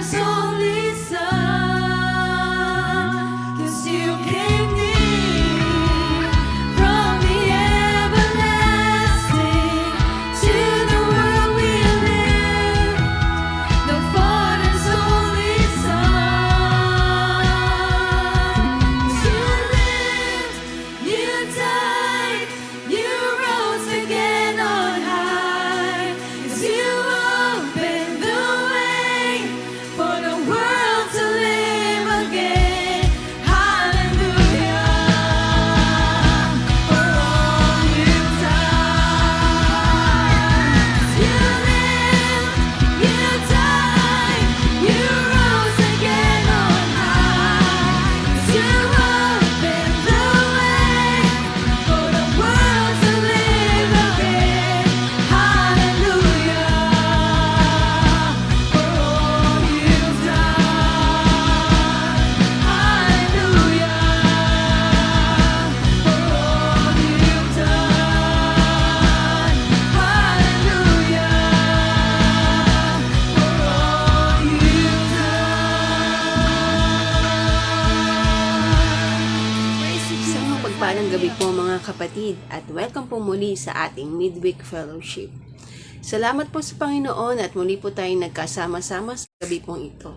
Father's only Son, 'cause you came near from the everlasting to the world we live. The Father's only Son. You lived, you died, you rose again on high. 'Cause you opened the way for the world to live again. Hallelujah, for all you've done. You lived, you died, you rose again on high. 'Cause you opened the way for the world to live again. Hallelujah, for all you've done. Hallelujah, for all you've done. Hallelujah, for all you've done. Isang mapagpalang gabi po mga kapatid at welcome po muli sa ating Midweek Fellowship. Salamat po sa Panginoon at muli po tayong nagkasama-sama sa gabi pong ito.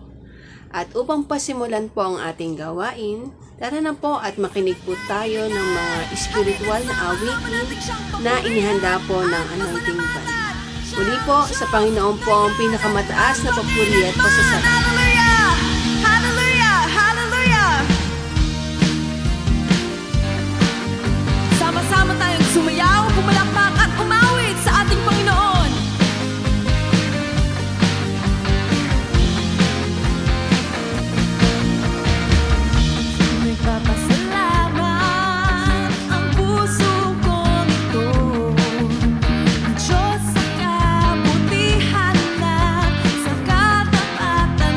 At upang pasimulan po ang ating gawain, tara na po at makinig po tayo ng mga spiritual na awitin na inihanda po ng Anointing Band. Muli po, sa Panginoon po ang pinakamataas na papuri at pasasalamat. Hallelujah! Hallelujah! Hallelujah! Sama-sama tayong sumayaw, pumalakpak at umawit sa ating Panginoon. Nagpapasalamat ang puso kong ito. Ang Diyos sa kabutihan na sa katapatan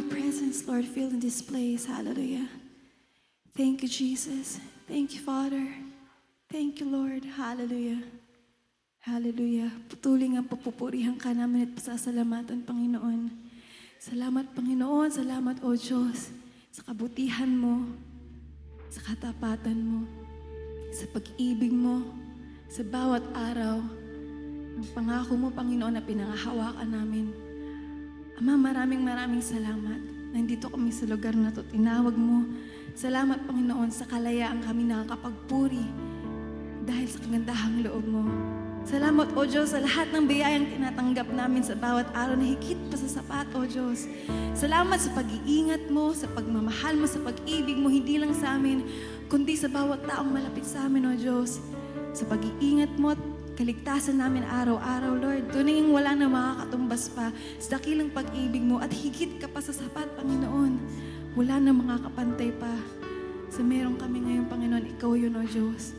presence, Lord, fill in this place. Hallelujah. Thank you, Jesus. Thank you, Father. Thank you, Lord. Hallelujah. Hallelujah. Patuloy ang papupurihan ka namin at pasasalamatan, Panginoon. Salamat, Panginoon. Salamat, O Diyos, sa kabutihan mo, sa katapatan mo, sa pag-ibig mo, sa bawat araw, ng pangako mo, Panginoon, na pinangahawakan namin. Ama, maraming salamat. Nandito kami sa lugar na to, tinawag mo. Salamat, Panginoon, sa kalayaan kami nakakapagpuri dahil sa kagandahang loob mo. Salamat, O Diyos, sa lahat ng biyayang tinatanggap namin sa bawat araw na higit pa sa sapat, O Diyos. Salamat sa pag-iingat mo, sa pagmamahal mo, sa pag-ibig mo, hindi lang sa amin, kundi sa bawat taong malapit sa amin, O Diyos. Sa pag-iingat mo at kaligtasan namin araw-araw, Lord. Tunay ang wala na makakatumbas pa sa dakilang pag-ibig mo at higit ka pa sa sapat, Panginoon. Wala na makakapantay pa sa meron kami ngayon, Panginoon. Ikaw yun, O Diyos.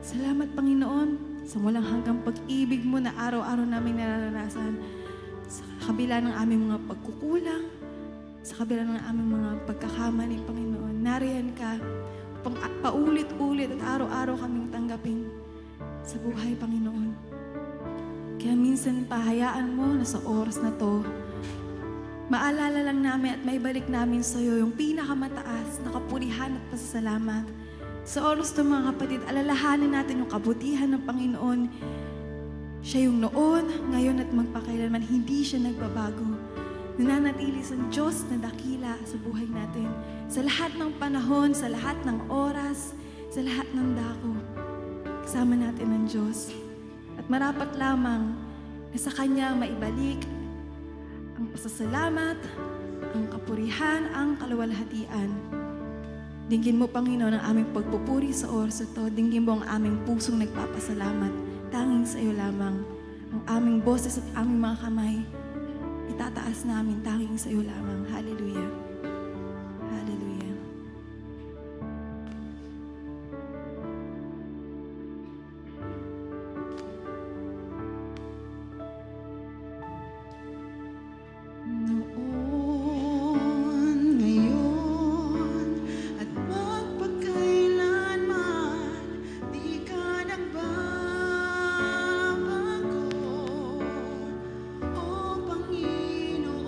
Salamat, Panginoon, sa walang hanggang pag-ibig mo na araw-araw namin nararanasan. Sa kabila ng aming mga pagkukulang, sa kabila ng aming mga pagkakamali, Panginoon. Nariyan ka upang paulit-ulit at araw-araw kaming tanggapin sa buhay, Panginoon. Kaya minsan pahayaan mo na sa oras na to, maalala lang namin at maibalik namin sa iyo yung pinakamataas na kapurihan at pasasalamat. Sa oras to, mga kapatid, alalahanin natin yung kabutihan ng Panginoon. Siya yung noon, ngayon at magpakailanman, hindi siya nagbabago. Nananatili sa Diyos na dakila sa buhay natin. Sa lahat ng panahon, sa lahat ng oras, sa lahat ng dako. Kasama natin ang Diyos. At marapat lamang na sa Kanya maibalik ang pasasalamat, ang kapurihan, ang kaluwalhatian. Dinggin mo, Panginoon, ang aming pagpupuri sa oras ito. Dinggin mo ang aming pusong nagpapasalamat. Tanging sa iyo lamang. Ang aming boses at aming mga kamay, itataas namin tanging sa iyo lamang. Hallelujah. Hallelujah. Noon, ngayon, at magpakailanman, di ka nagbabago, O Panginoon.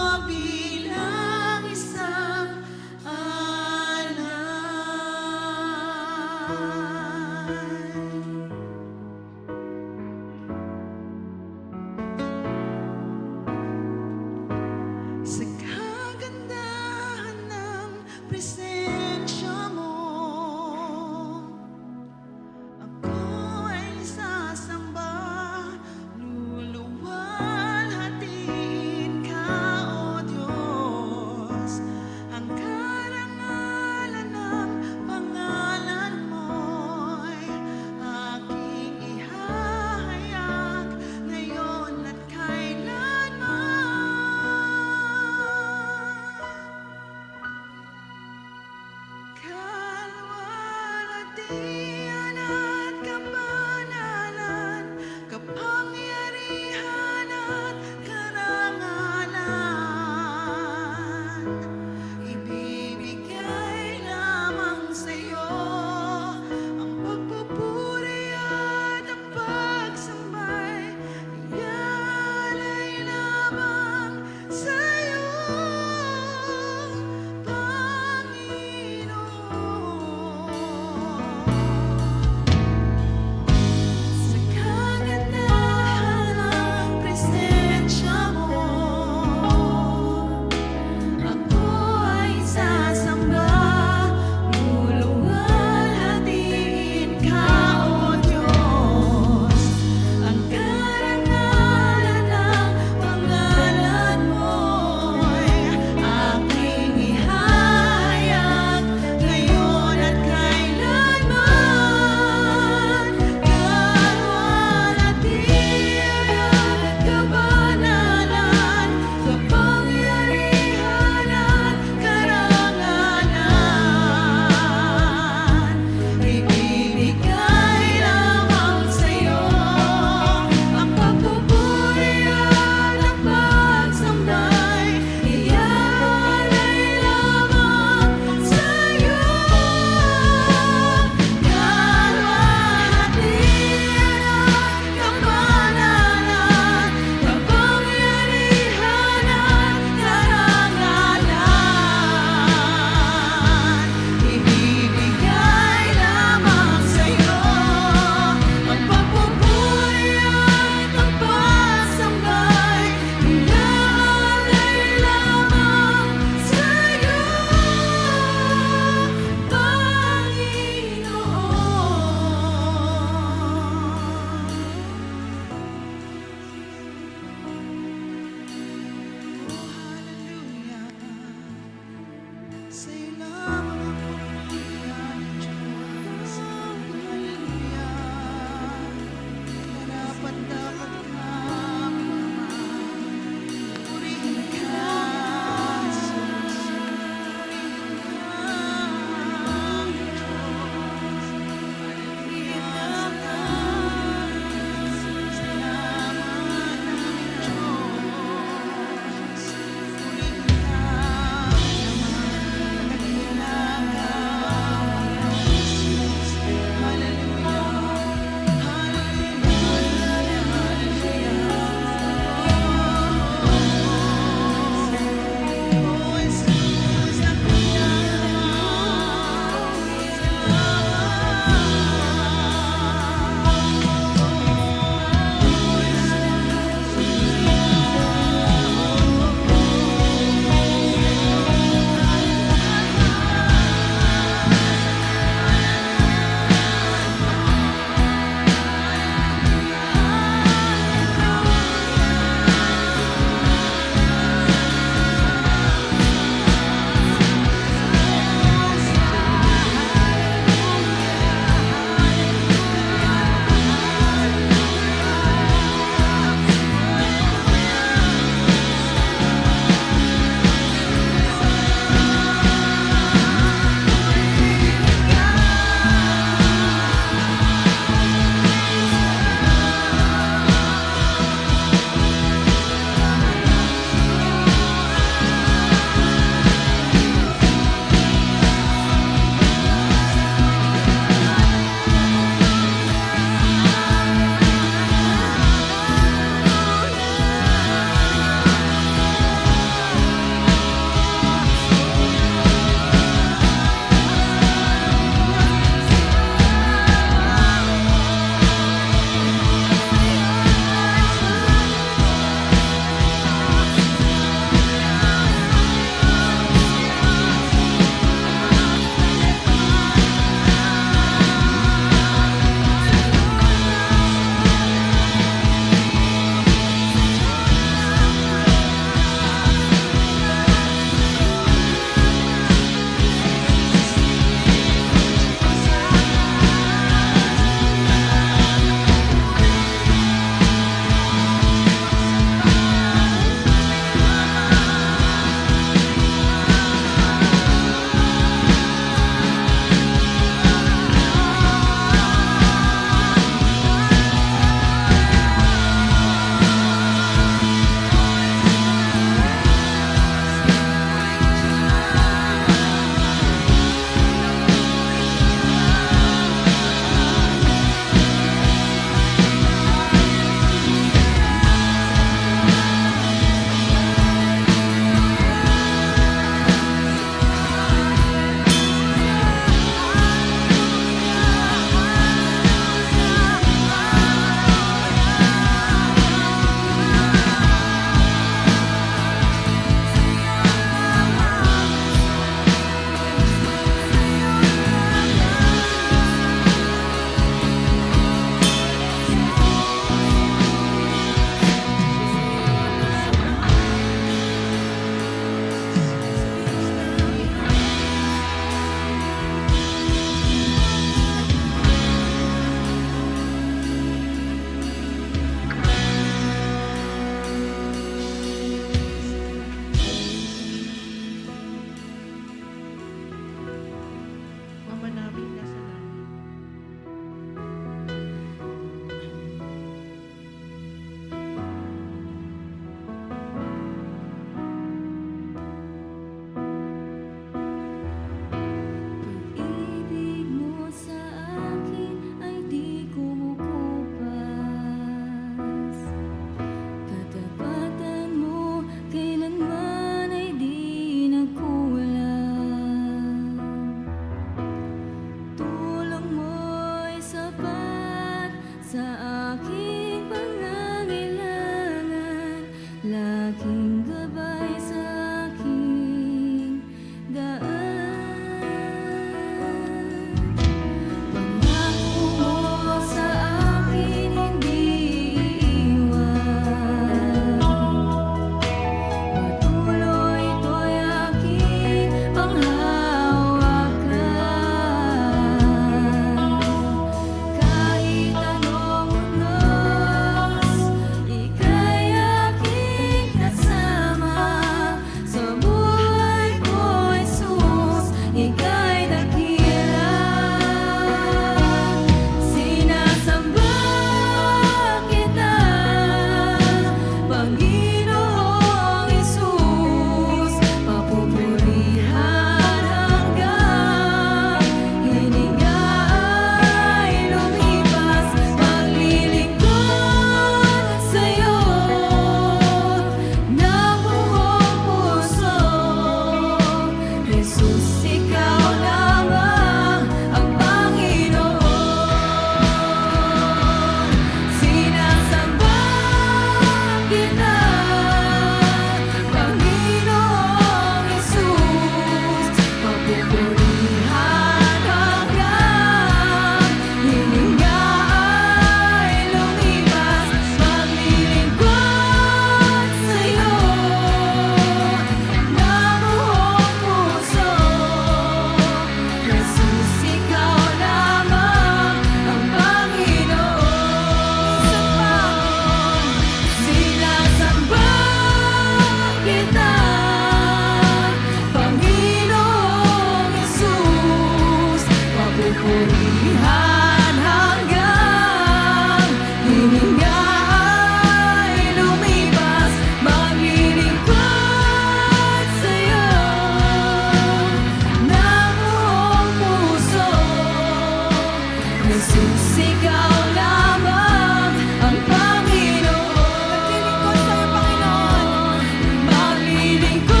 Jesus, ikaw lamang ang Panginoon. Naglilingkod sa'yo, Panginoon. Maglilingkod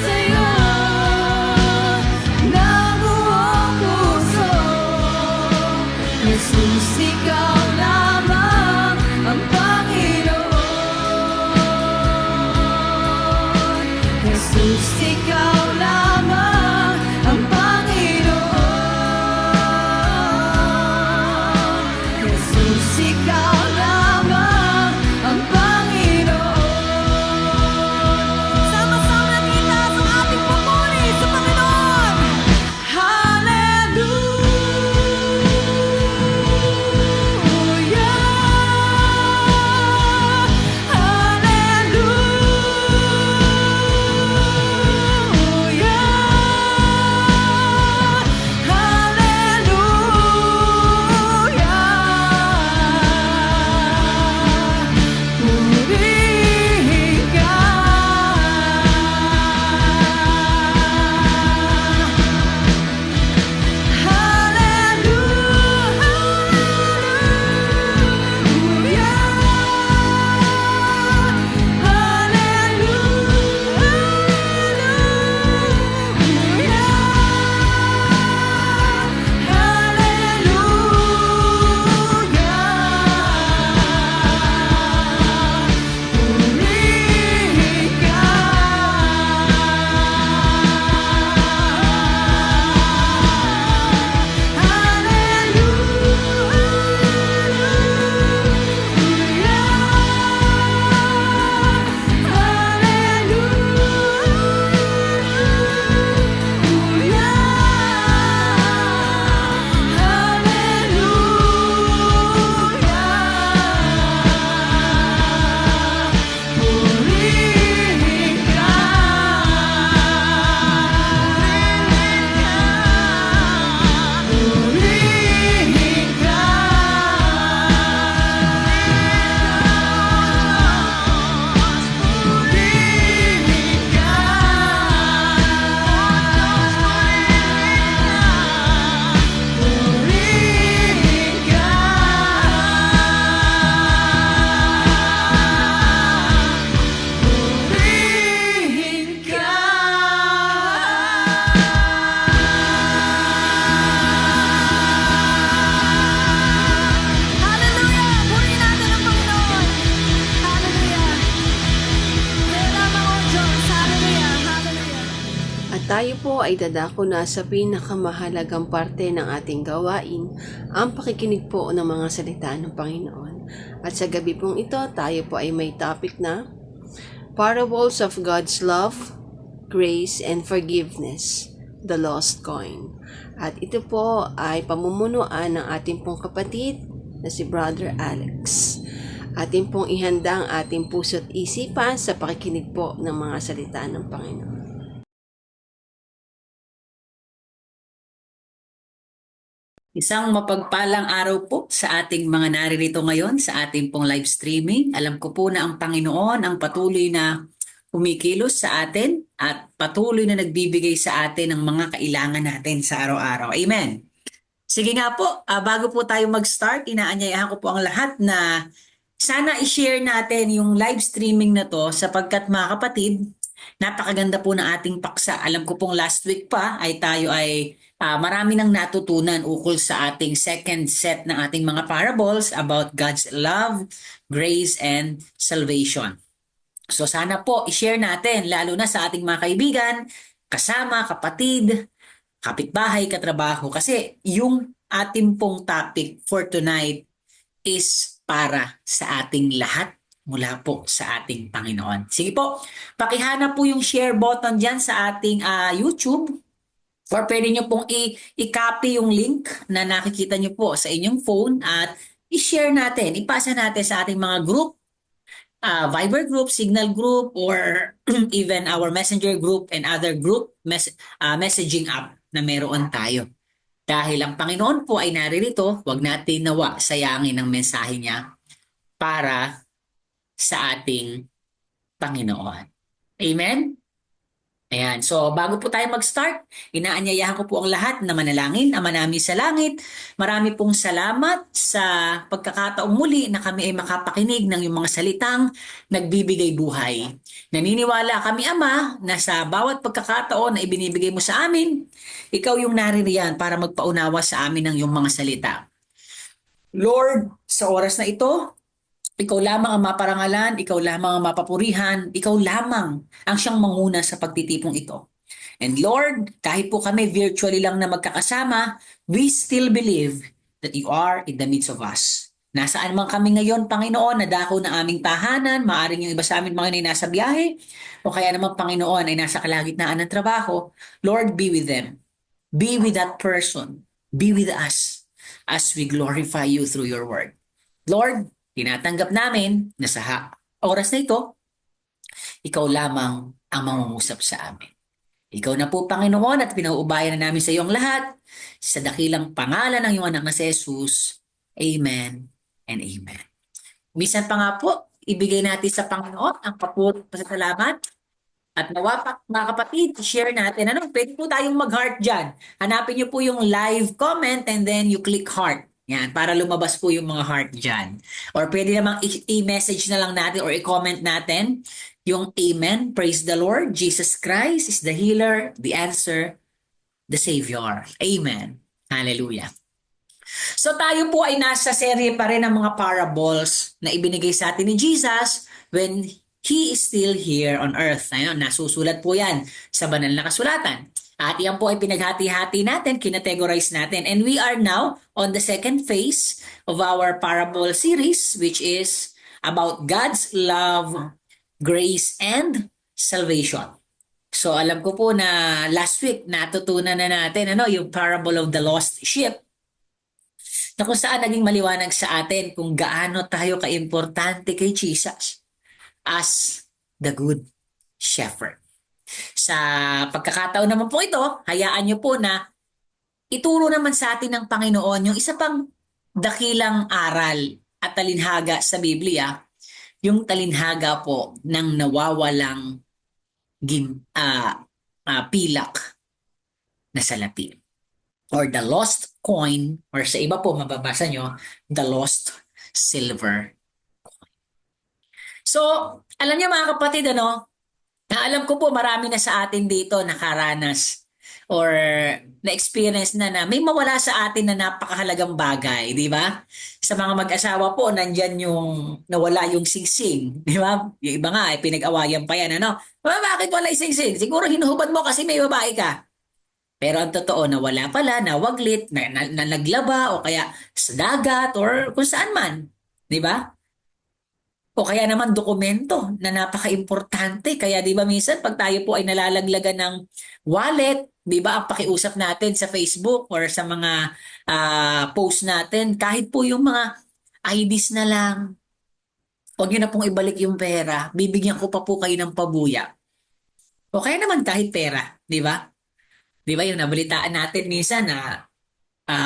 sa'yo ng buong puso. Jesus, ikaw lamang ang Panginoon. Jesus, ikaw lamang ang Panginoon. Jesus, ikaw lamang ang Panginoon. Sama-sama natin itaas ang ating papuri sa Panginoon. Tayo po ay dadako na sa pinakamahalagang parte ng ating gawain, ang pakikinig po ng mga salita ng Panginoon. At sa gabi pong ito, tayo po ay may topic na Parables of God's Love, Grace, and Forgiveness, the Lost Coin. At ito po ay pamumunuan ng ating pong kapatid na si Brother Alex. Ating pong ihanda ang ating puso't isipan sa pakikinig po ng mga salita ng Panginoon. Isang mapagpalang araw po sa ating mga naririto ngayon sa ating pong live streaming. Alam ko po na ang Panginoon ang patuloy na kumikilos sa atin at patuloy na nagbibigay sa atin ng mga kailangan natin sa araw-araw. Amen. Sige nga po, bago po tayo mag-start, inaanyayahan ko po ang lahat na sana i-share natin yung live streaming na to sapagkat mga kapatid, napakaganda po ng ating paksa. Alam ko pong last week pa ay tayo ay marami nang natutunan ukol sa ating second set ng ating mga parables about God's love, grace, and salvation. So sana po i-share natin lalo na sa ating mga kaibigan, kasama, kapatid, kapitbahay, katrabaho kasi yung ating pong topic for tonight is para sa ating lahat mula po sa ating Panginoon. Sige po, pakihana po yung share button dyan sa ating YouTube. Or pwede nyo pong i-copy yung link na nakikita nyo po sa inyong phone at i-share natin, ipasa natin sa ating mga group, Viber group, Signal group, or even our Messenger group and other group messaging app na meron tayo. Dahil ang Panginoon po ay naririto, huwag natin nawa sayangin ang mensahe niya para sa ating Panginoon. Amen? Ayan. So, bago po tayo mag-start, inaanyayahan ko po ang lahat na manalangin. Ama namin sa langit, marami pong salamat sa pagkakataong muli na kami ay makapakinig ng iyong mga salitang nagbibigay buhay. Naniniwala kami, Ama, na sa bawat pagkakataon na ibinibigay mo sa amin, ikaw yung naririyan para magpaunawa sa amin ng iyong mga salita. Lord, sa oras na ito, ikaw lamang ang maparangalan, ikaw lamang ang mapapurihan, ikaw lamang ang siyang manguna sa pagtitipong ito. And Lord, kahit po kami virtually lang na magkakasama, we still believe that you are in the midst of us. Nasaan man kami ngayon, Panginoon, nadako ng aming tahanan, maaring yung iba sa amin mga ay nasa biyahe, o kaya naman, Panginoon, ay nasa kalagitnaan ng trabaho, Lord, be with them. Be with that person. Be with us as we glorify you through your word. Lord, tinatanggap namin na sa oras na ito, ikaw lamang ang mangungusap sa amin. Ikaw na po, Panginoon, at pinauubayan na namin sa iyong lahat sa dakilang pangalan ng iyong anak na si Jesus. Amen and amen. Minsan pa nga po, ibigay natin sa Panginoon ang pasasalamat. At nawa mga kapatid, share natin. Pwede po tayong mag-heart dyan. Hanapin niyo po yung live comment and then you click heart. Yan, para lumabas po yung mga heart dyan. Or pwede namang i-message na lang natin or i-comment natin yung amen, praise the Lord, Jesus Christ is the healer, the answer, the Savior. Amen. Hallelujah. So tayo po ay nasa serye pa rin ng mga parables na ibinigay sa atin ni Jesus when He is still here on earth. Ayun, nasusulat po yan sa banal na kasulatan. At yan po ay pinaghati-hati natin, kinategorize natin. And we are now on the second phase of our parable series, which is about God's love, grace, and salvation. So alam ko po na last week natutunan na natin yung parable of the lost sheep, na kung saan naging maliwanag sa atin kung gaano tayo kaimportante kay Jesus as the good shepherd. Sa pagkakataon naman po ito, hayaan niyo po na ituro naman sa atin ng Panginoon yung isa pang dakilang aral at talinhaga sa Biblia, yung talinhaga po ng nawawalang pilak na salapi. Or the lost coin, or sa iba po mababasa nyo, the lost silver coin. So, alam niyo mga kapatid, na alam ko po marami na sa atin dito nakaranas or na-experience na may mawala sa atin na napakahalagang bagay, di ba? Sa mga mag-asawa po, nandyan yung nawala yung singsing, di ba? Yung iba nga, pinag-awayan pa yan, Bakit wala yung singsing? Siguro hinuhubad mo kasi may babae ka. Pero ang totoo, nawala pala, nawaglit, na naglaba, o kaya sa dagat, or kung saan man, di ba? O kaya naman dokumento na napaka-importante. Kaya di ba minsan pag tayo po ay nalalaglagan ng wallet, di ba ang pakiusap natin sa Facebook or sa mga post natin, kahit po yung mga IDs na lang, huwag nyo na pong ibalik yung pera, bibigyan ko pa po kayo ng pabuya. O kaya naman kahit pera, di ba? Di ba yung nabalitaan natin minsan na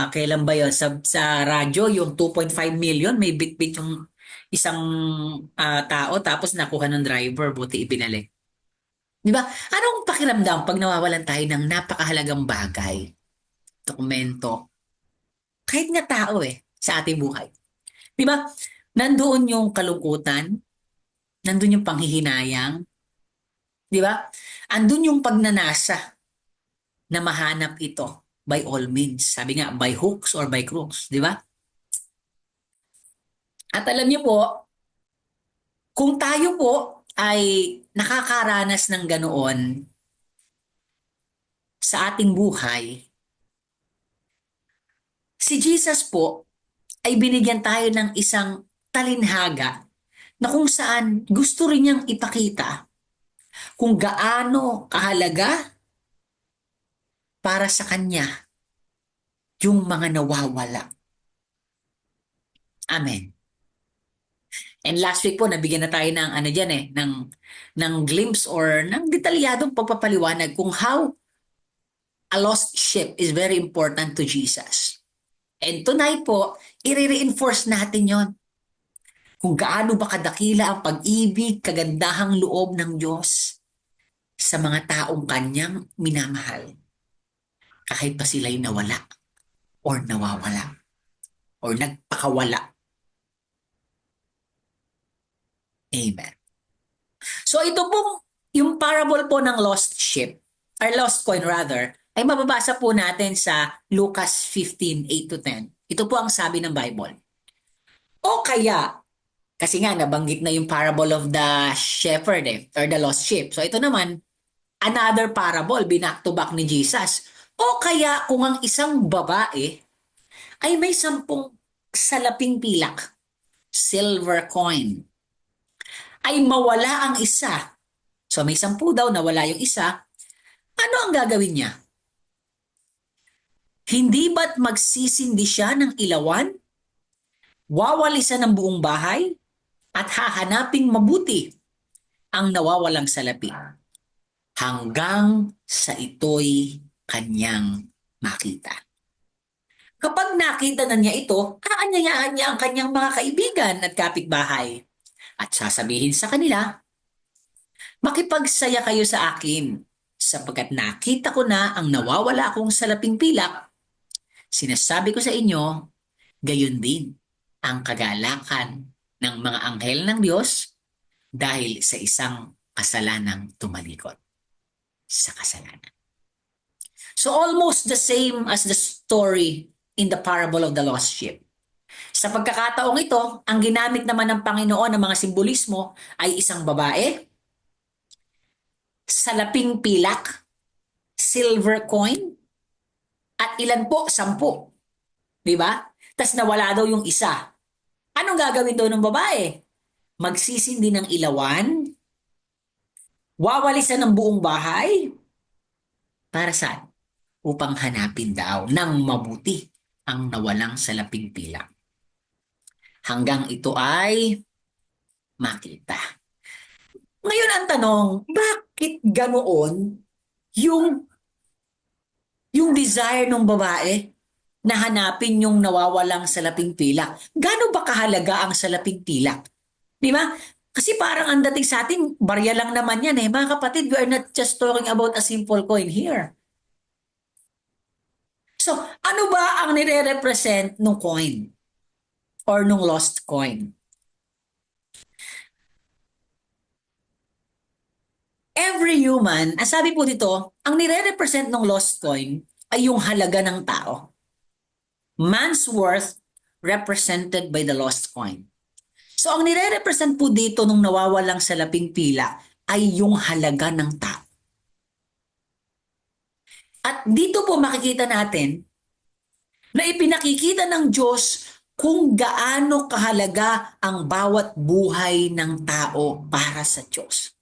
kailan ba yun? Sa radyo, yung 2.5 million, may bit-bit yung isang tao tapos nakuha ng driver, buti ibinalik. Di ba? Anong pakiramdam pag nawawalan tayo ng napakahalagang bagay, dokumento, kahit nga tao sa ating buhay? Di ba? Nandoon yung kalungkutan, nandoon yung panghihinayang, di ba? Andun yung pagnanasa na mahanap ito by all means. Sabi nga, by hooks or by crooks, di ba? At alam niyo po, kung tayo po ay nakakaranas ng ganoon sa ating buhay, si Jesus po ay binigyan tayo ng isang talinhaga na kung saan gusto rin niyang ipakita kung gaano kahalaga para sa Kanya yung mga nawawala. Amen. And last week po, nabigyan na tayo ng ng glimpse or ng detalyadong pagpapaliwanag kung how a lost sheep is very important to Jesus. And tonight po, i-reinforce natin yon. Kung gaano ba kadakila ang pag-ibig, kagandahang loob ng Diyos sa mga taong kanyang minamahal kahit pa sila'y nawala or nawawala or nagpakawala. Amen. So ito pong yung parable po ng lost sheep, or lost coin rather, ay mababasa po natin sa Lucas 15:8 to 10. Ito po ang sabi ng Bible. O kaya, kasi nga nabanggit na yung parable of the shepherd or the lost sheep. So ito naman, another parable, binak to back ni Jesus. O kaya kung ang isang babae ay may 10 salaping pilak, silver coin, ay mawala ang isa. So may 10 daw, nawala yung isa. Ano ang gagawin niya? Hindi ba't magsisindi siya ng ilawan? Wawalisan ng buong bahay? At hahanaping mabuti ang nawawalang salapi hanggang sa ito'y kanyang makita. Kapag nakita na niya ito, aanyayahan niya ang kanyang mga kaibigan at kapitbahay at sasabihin sa kanila, makipagsaya kayo sa akin sapagkat nakita ko na ang nawawala akong salaping pilak. Sinasabi ko sa inyo, gayon din ang kagalakan ng mga anghel ng Diyos dahil sa isang kasalanang tumalikod sa kasalanan. So almost the same as the story in the parable of the lost sheep. Sa pagkakataong ito, ang ginamit naman ng Panginoon ng mga simbolismo ay isang babae, salaping pilak, silver coin, at ilan po? 10. Di ba? Tas nawala daw yung isa. Anong gagawin daw ng babae? Magsisindi ng ilawan, wawalisan ng buong bahay, para saan? Upang hanapin daw ng mabuti ang nawalang salaping pilak. Hanggang ito ay makita. Ngayon ang tanong, bakit ganoon yung desire ng babae na hanapin yung nawawalang salaping pilak? Gaano ba kahalaga ang salaping pilak? Di ba? Kasi parang ang dating sa atin, barya lang naman yan eh. Mga kapatid, we are not just talking about a simple coin here. So, ano ba ang nire-represent ng coin? Or nung lost coin? Every human, ang sabi po dito, ang nire-represent ng lost coin ay yung halaga ng tao. Man's worth represented by the lost coin. So ang nire-represent po dito nung nawawalang salaping pila ay yung halaga ng tao. At dito po makikita natin na ipinakikita ng Diyos kung gaano kahalaga ang bawat buhay ng tao para sa Diyos.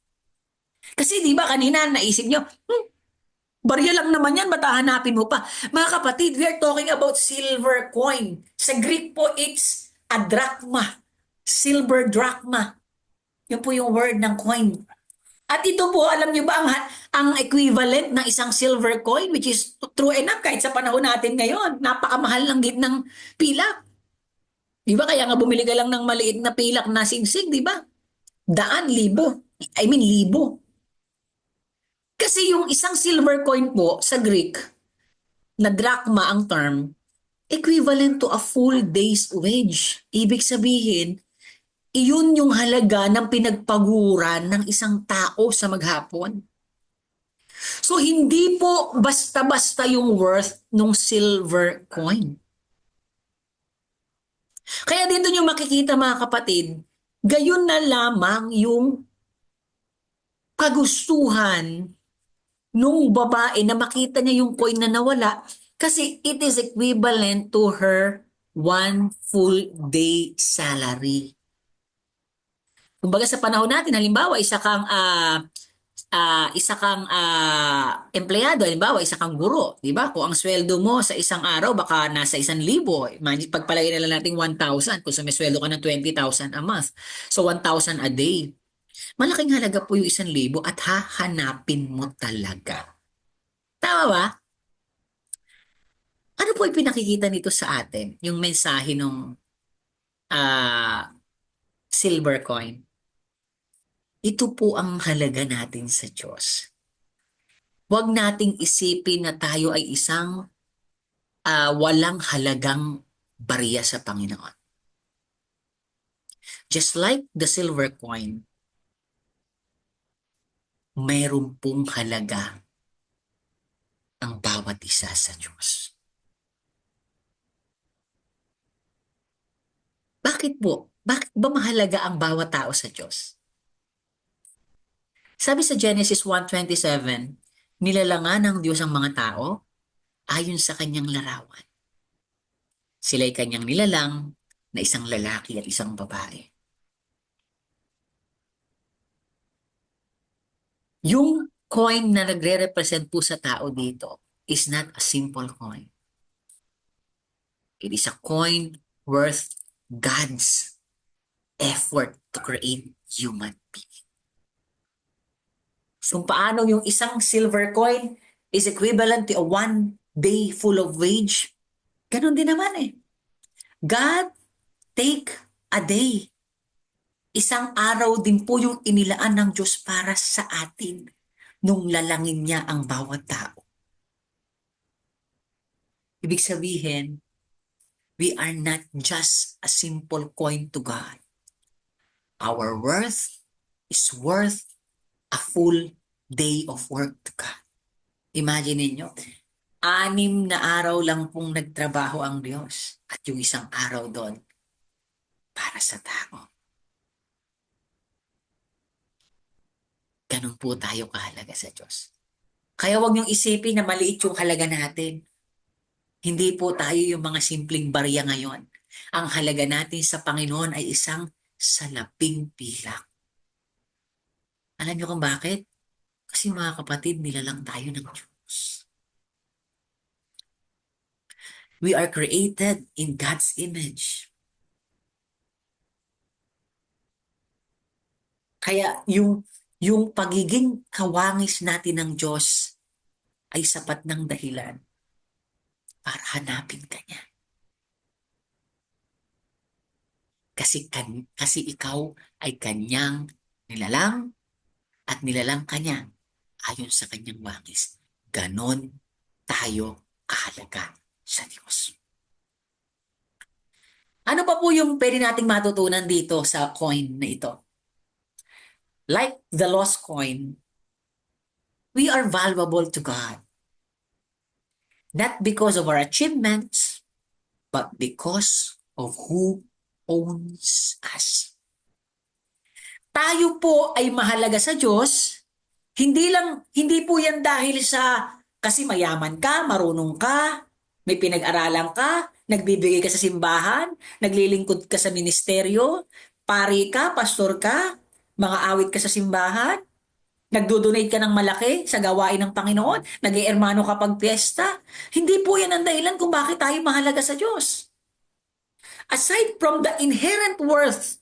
Kasi di ba kanina naisip nyo, barya lang naman yan, ba't hahanapin mo pa? Mga kapatid, we are talking about silver coin. Sa Greek po, it's a drachma. Silver drachma. Yun po yung word ng coin. At ito po, alam nyo ba ang equivalent ng isang silver coin, which is true enough kahit sa panahon natin ngayon, napakamahal ng ng pilak. Di ba? Kaya nga bumili ka lang ng maliit na pilak na singsing, di ba? Libo. Kasi yung isang silver coin po sa Greek, na drachma ang term, equivalent to a full day's wage. Ibig sabihin, iyon yung halaga ng pinagpaguran ng isang tao sa maghapon. So hindi po basta-basta yung worth ng silver coin. Kaya dito nyo makikita mga kapatid, gayon na lamang yung kagustuhan nung babae na makita niya yung coin na nawala kasi it is equivalent to her 1 full day salary. Kumbaga sa panahon natin, halimbawa, isa kang empleyado, halimbawa, isa kang guro, di ba? Kung ang sweldo mo sa isang araw, baka nasa 1,000. Imagine, pagpalagay na lang natin 1,000 kung may sweldo ka ng 20,000 a month. So, 1,000 a day. Malaking halaga po yung 1,000 at hahanapin mo talaga. Tama ba? Ano po yung pinakikita nito sa atin? Yung mensahe ng silver coin. Ito po ang halaga natin sa Diyos. Huwag nating isipin na tayo ay isang walang halagang barya sa Panginoon. Just like the silver coin, mayroon pong halaga ang bawat isa sa Diyos. Bakit po? Bakit ba mahalaga ang bawat tao sa Diyos? Sabi sa Genesis 1:27, nilalangan ng Diyos ang mga tao ayon sa kanyang larawan. Sila'y kanyang nilalang na isang lalaki at isang babae. Yung coin na nagre-represent po sa tao dito is not a simple coin. It is a coin worth God's effort to create human being. So paano yung isang silver coin is equivalent to a 1 day full of wage? Ganon din naman eh. God take a day. Isang araw din po yung inilaan ng Diyos para sa atin nung lalangin niya ang bawat tao. Ibig sabihin, we are not just a simple coin to God. Our worth is worth a full day of work to God. Imagine ninyo, 6 na araw lang pong nagtrabaho ang Diyos at yung isang araw doon para sa tao. Ganun po tayo kahalaga sa Diyos. Kaya huwag niyong isipin na maliit yung halaga natin. Hindi po tayo yung mga simpleng barya ngayon. Ang halaga natin sa Panginoon ay isang salaping pilak. Alam niyo kung bakit? Kasi mga kapatid, nilalang tayo ng Diyos. We are created in God's image. Kaya yung pagiging kawangis natin ng Diyos ay sapat ng dahilan para hanapin ka niya. Kasi ikaw ay kanyang nilalang at nilalang kanya ayon sa kanyang wangis. Ganon tayo kahalaga sa Diyos. Ano pa po yung pwede nating matutunan dito sa coin na ito? Like the lost coin, we are valuable to God. Not because of our achievements, but because of who owns us. Tayo po ay mahalaga sa Diyos, hindi po yan dahil sa kasi mayaman ka, marunong ka, may pinag-aralan ka, nagbibigay ka sa simbahan, naglilingkod ka sa ministeryo, pari ka, pastor ka, mga awit ka sa simbahan, nagdo-donate ka ng malaki sa gawain ng Panginoon, nag-iermano ka pag piyesta. Hindi po yan ang dahilan kung bakit tayo mahalaga sa Diyos. Aside from the inherent worth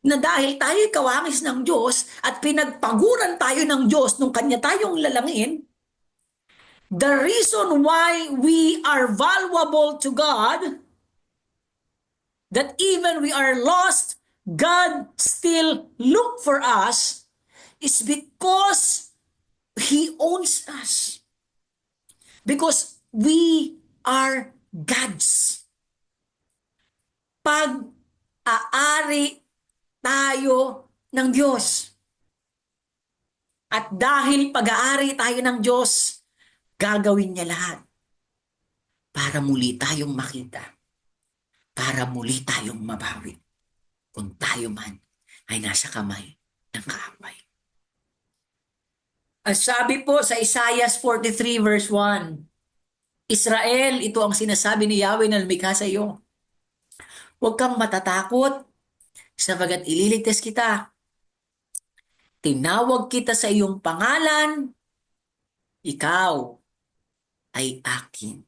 na dahil tayo'y kawangis ng Diyos at pinagpaguran tayo ng Diyos nung Kanya tayong lalangin, the reason why we are valuable to God, that even we are lost, God still look for us, is because He owns us. Because we are God's. Pag-aari tayo ng Diyos. At dahil pag-aari tayo ng Diyos, gagawin niya lahat para muli tayong makita, para muli tayong mabawi kung tayo man ay nasa kamay ng kaaway. Ang sabi po sa Isaiah 43 verse 1, Israel, ito ang sinasabi ni Yahweh na lumikha sa iyo. Huwag kang matatakot sapagat ililigtas kita. Tinawag kita sa iyong pangalan, ikaw ay akin.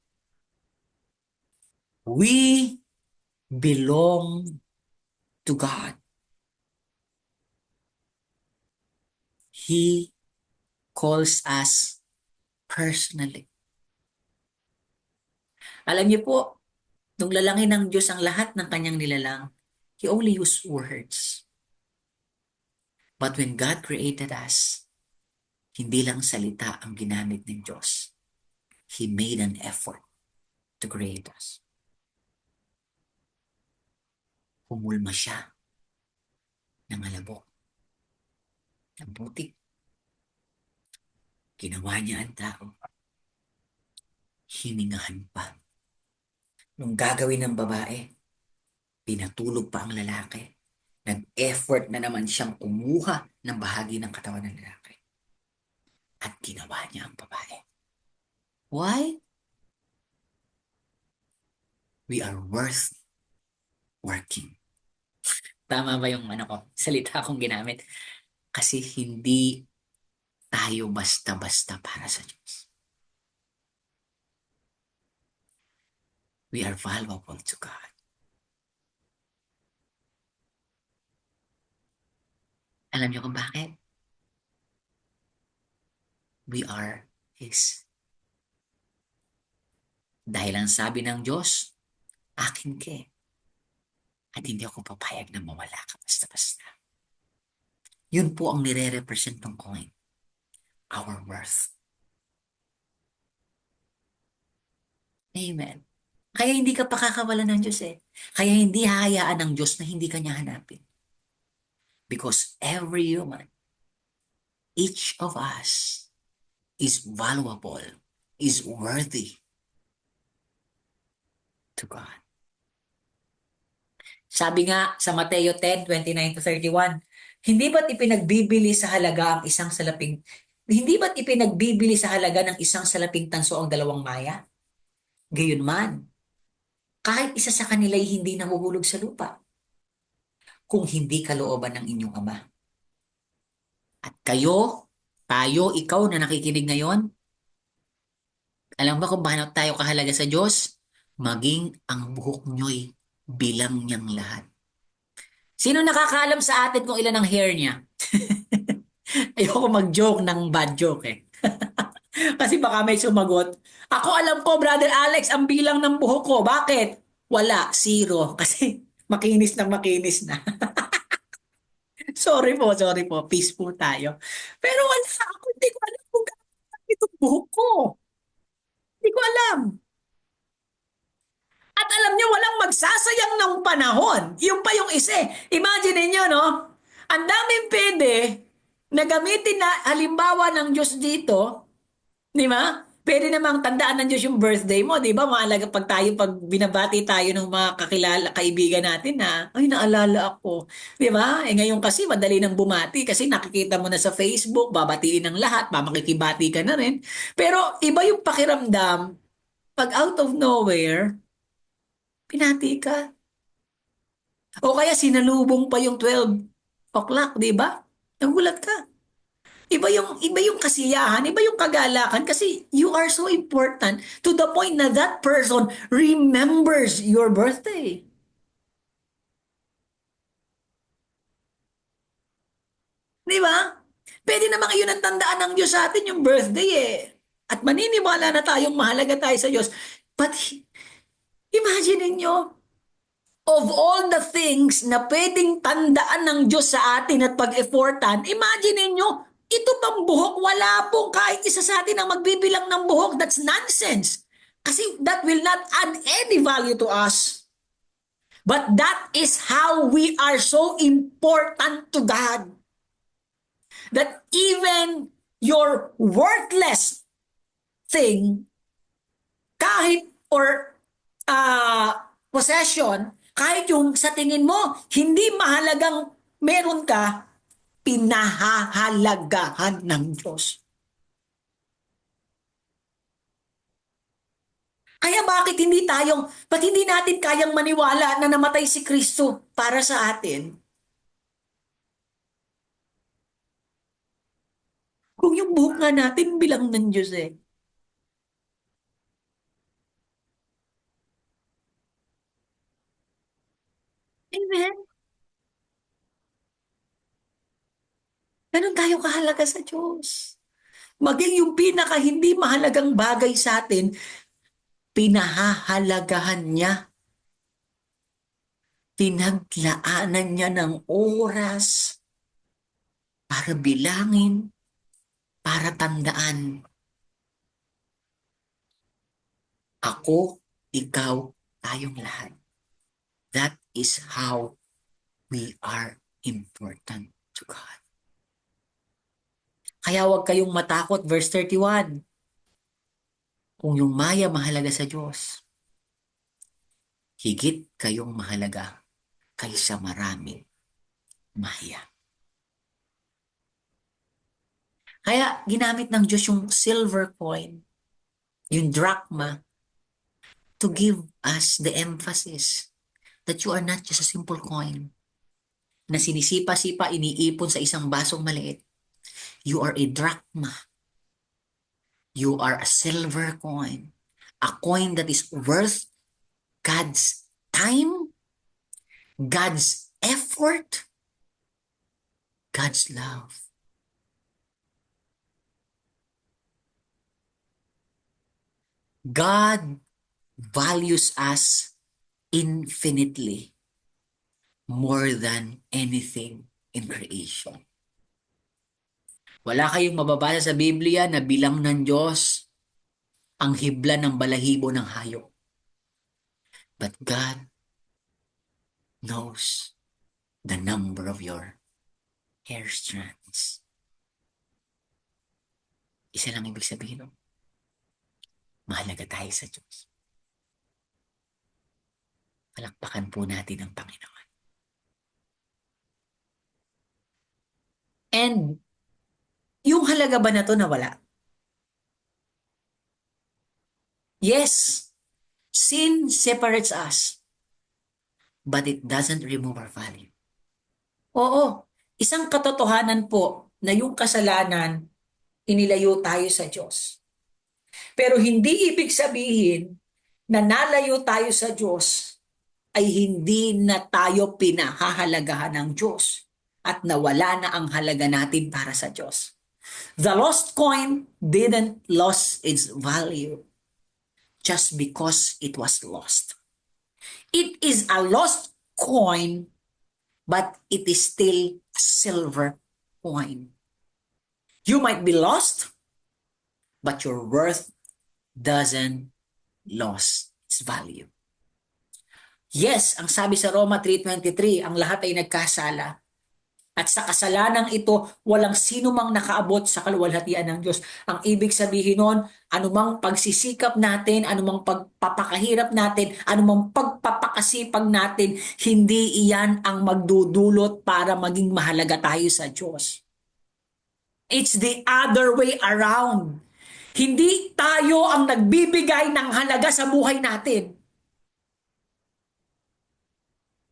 We belong to God. He calls us personally. Alam niyo po, nung lalangin ng Diyos ang lahat ng kanyang nilalang, He only used words. But when God created us, Hindi lang salita ang ginamit ng Diyos. He made an effort to create us. Humulma siya ng alabok, ng putik. Ginawa niya ang tao. Hiningahan pa. Nung gagawin ng babae, pinatulog pa ang lalaki. Nag-effort na naman siyang kumuha ng bahagi ng katawan ng lalaki. At ginawa niya ang babae. Why? We are worth working. Tama ba yung salita kong ginamit? Kasi hindi tayo basta-basta para sa Diyos. We are valuable to God. Alam niyo kung bakit? We are His. Dahil ang sabi ng Diyos, akin ka eh. At hindi ako papayag na mawala ka basta-basta. Yun po ang nire-represent ng coin. Our worth. Amen. Kaya hindi ka pakakawalan ng Diyos eh. Kaya hindi hahayaan ng Diyos na hindi ka niya hanapin. Because every human, each of us, is valuable, is worthy to God. Sabi nga sa Mateo 10:29-31, hindi ba't ipinagbibili sa halaga ang isang salaping hindi ba't ipinagbibili sa halaga ng isang salaping tanso ang 2 maya? Gayunman, kahit isa sa kanila ay hindi nahuhulog sa lupa, kung hindi kalooban ng inyong Ama. At kayo, tayo, ikaw na nakikinig ngayon, alam ba kung bakit tayo kahalaga sa Diyos? Maging ang buhok nyo'y bilang niyang lahat. Sino nakakaalam sa atin kung ilan ang hair niya? Ayoko mag-joke ng bad joke eh. Kasi baka may sumagot. Ako alam ko, Brother Alex, ang bilang ng buhok ko. Bakit? Wala, 0. Kasi makinis na makinis na. Sorry po. Peace po tayo. Pero wala, ako hindi ko alam kung gano'n itong buhok ko. Hindi ko alam. At alam niyo, walang magsasayang ng panahon. Yung pa yung isa. Imagine niyo, no? Ang daming pwede na gamitin na halimbawa ng Diyos dito, di ba? Pwede namang tandaan ng Diyos yung birthday mo, di ba? Mahalaga pag binabati tayo ng mga kaibigan natin na, ay, naalala ako. Di ba? Ngayon kasi, madali nang bumati kasi nakikita mo na sa Facebook, babatiin ng lahat, makikibati ka na rin. Pero iba yung pakiramdam, pag out of nowhere, pinati ka. O kaya sinalubong pa yung 12 o'clock, di ba? Nagulat ka. Iba yung kasiyahan, iba yung kagalakan kasi you are so important to the point na that person remembers your birthday. Di ba? Pwede namang iyon ang tandaan ng Diyos sa atin yung birthday eh. At maniniwala na tayong mahalaga tayo sa Diyos. But imagine niyo, of all the things na pwedeng tandaan ng Diyos sa atin at pag-effortan, imagine niyo, ito pang buhok, wala pong kahit isa sa atin ang magbibilang ng buhok. That's nonsense. Kasi that will not add any value to us. But that is how we are so important to God. That even your worthless thing, kahit or possession, kahit yung sa tingin mo, hindi mahalagang meron ka, pinahahalagahan ng Diyos. Kaya ba't hindi natin kayang maniwala na namatay si Kristo para sa atin? Kung yung buhok nga natin bilang ng Diyos eh. Amen? Ganun tayo kahalaga sa Diyos. Maging yung pinaka hindi mahalagang bagay sa atin, pinahahalagahan niya. Pinaglaanan niya ng oras para bilangin, para tandaan, ako, ikaw, tayong lahat. That is how we are important to God. Kaya huwag kayong matakot, verse 31. Kung yung maya mahalaga sa Diyos, higit kayong mahalaga kaysa maraming maya. Kaya ginamit ng Diyos yung silver coin, yung drachma, to give us the emphasis that you are not just a simple coin na sinisipa-sipa, iniipon sa isang basong maliit. You are a drachma. You are a silver coin. A coin that is worth God's time, God's effort, God's love. God values us infinitely more than anything in creation. Wala kayong mababasa sa Biblia na bilang ng Diyos ang hibla ng balahibo ng hayop. But God knows the number of your hair strands. Isa lang ibig sabihin, mahalaga tayo sa Diyos. Palakpakan po natin ang Panginoon. And yung halaga ba na to nawala? Yes, sin separates us, but it doesn't remove our value. Oo, isang katotohanan po na yung kasalanan, inilayo tayo sa Diyos. Pero hindi ibig sabihin na nalayo tayo sa Diyos ay hindi na tayo pinahahalagahan ng Diyos at nawala na ang halaga natin para sa Diyos. The lost coin didn't lose its value just because it was lost. It is a lost coin, but it is still a silver coin. You might be lost, but your worth doesn't lose its value. Yes, ang sabi sa Roma 3:23, ang lahat ay nagkasala. At sa kasalanang ito, walang sino mang nakaabot sa kaluwalhatian ng Diyos. Ang ibig sabihin nun, anumang pagsisikap natin, anumang pagpapakahirap natin, anumang pagpapakasipag natin, hindi iyan ang magdudulot para maging mahalaga tayo sa Diyos. It's the other way around. Hindi tayo ang nagbibigay ng halaga sa buhay natin.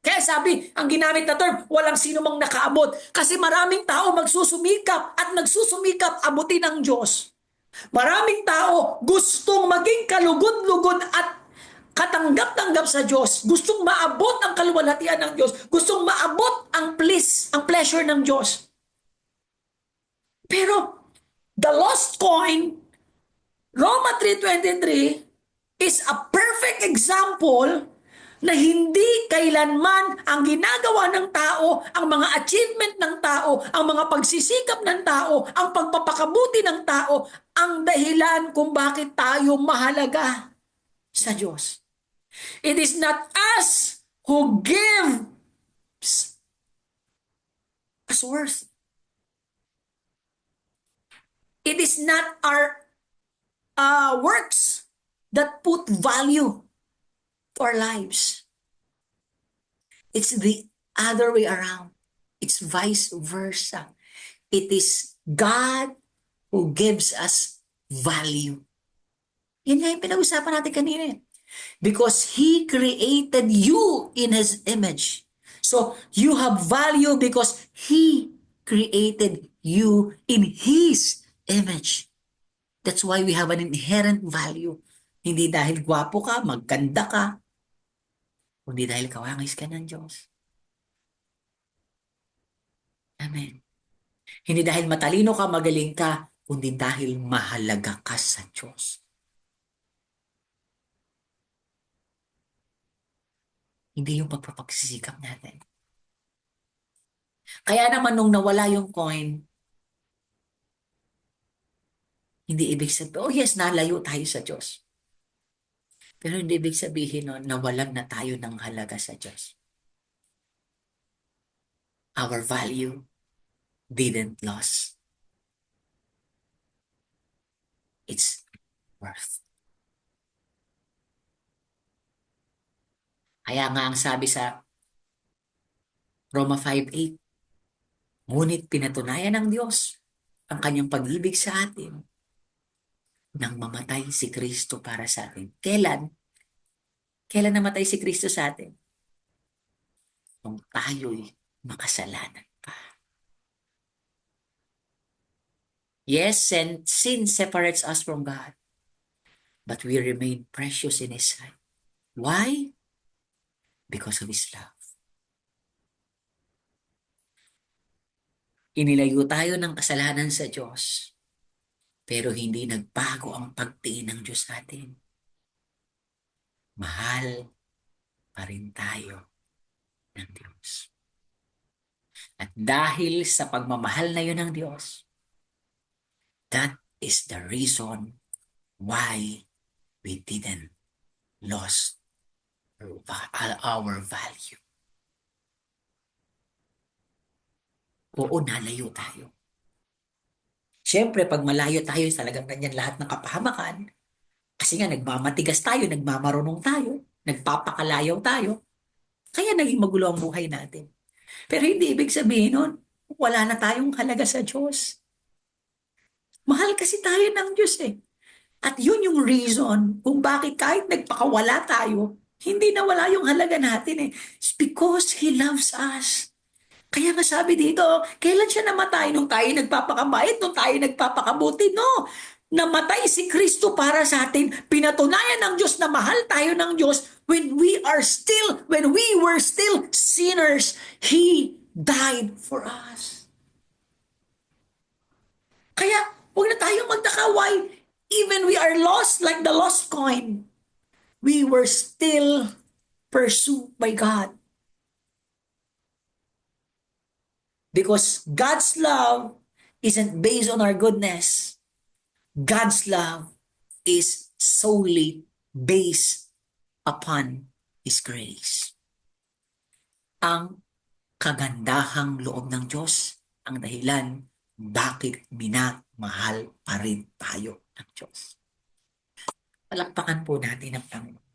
Kaya sabi, ang ginamit na term, walang sino mang nakaabot. Kasi maraming tao magsusumikap at nagsusumikap abutin ng Diyos. Maraming tao gustong maging kalugod-lugod at katanggap-tanggap sa Diyos. Gustong maabot ang kaluwalhatian ng Diyos. Gustong maabot ang bliss, ang pleasure ng Diyos. Pero, the lost coin, Roma 3:23, is a perfect example na hindi kailanman ang ginagawa ng tao, ang mga achievement ng tao, ang mga pagsisikap ng tao, ang pagpapakabuti ng tao, ang dahilan kung bakit tayo mahalaga sa Diyos. It is not us who gives us worth. It is not our works that put value to our lives. It's the other way around. It's vice versa. It is God who gives us value. Yan nga yung pinag-usapan natin kanina. Because He created you in His image. So, you have value because He created you in His image. That's why we have an inherent value. Hindi dahil gwapo ka, maganda ka, kundi dahil kawangis ka ng Diyos. Amen. Hindi dahil matalino ka, magaling ka, kundi dahil mahalaga ka sa Diyos. Hindi yung pagpapagsisikap natin. Kaya naman nung nawala yung coin, Hindi ibig sabihin, oh yes, nalayo tayo sa Diyos. Pero hindi ibig sabihin nun, nawalan na tayo ng halaga sa Diyos. Our value didn't lose its worth. Kaya nga ang sabi sa Roma 5:8, ngunit pinatunayan ng Diyos ang kanyang pag-ibig sa atin nang mamatay si Kristo para sa atin. Kailan? Kailan namatay si Kristo sa atin? Nung tayo'y makasalanan pa. Yes, and sin separates us from God, but we remain precious in His sight. Why? Because of His love. Inilayo tayo ng kasalanan sa Diyos, pero hindi nagbago ang pagtingin ng Diyos sa atin. Mahal pa rin tayo ng Diyos. At dahil sa pagmamahal na yun ng Diyos, that is the reason why we didn't lose our value. Oo, nalayo tayo. Siyempre, pag malayo tayo, talagang ganyan lahat ng kapahamakan. Kasi nga, nagmamatigas tayo, nagmamarunong tayo, nagpapakalayaw tayo. Kaya naging magulo ang buhay natin. Pero hindi ibig sabihin nun, wala na tayong halaga sa Diyos. Mahal kasi tayo ng Diyos eh. At yun yung reason kung bakit kahit nagpakawala tayo, hindi nawala yung halaga natin eh. It's because He loves us. Kaya nga sabi dito, kailan siya namatay? Nung tayo nagpapakabait, nung tayo nagpapakabuti? No. Namatay si Kristo para sa atin. Pinatunayan ng Diyos na mahal tayo ng Diyos when we were still sinners. He died for us. Kaya, huwag na tayong magtaka why even we are lost like the lost coin. We were still pursued by God. Because God's love isn't based on our goodness. God's love is solely based upon His grace. Ang kagandahang loob ng Diyos ang dahilan bakit minamahal pa rin tayo ng Diyos. Palakpakan po natin ang Panginoon.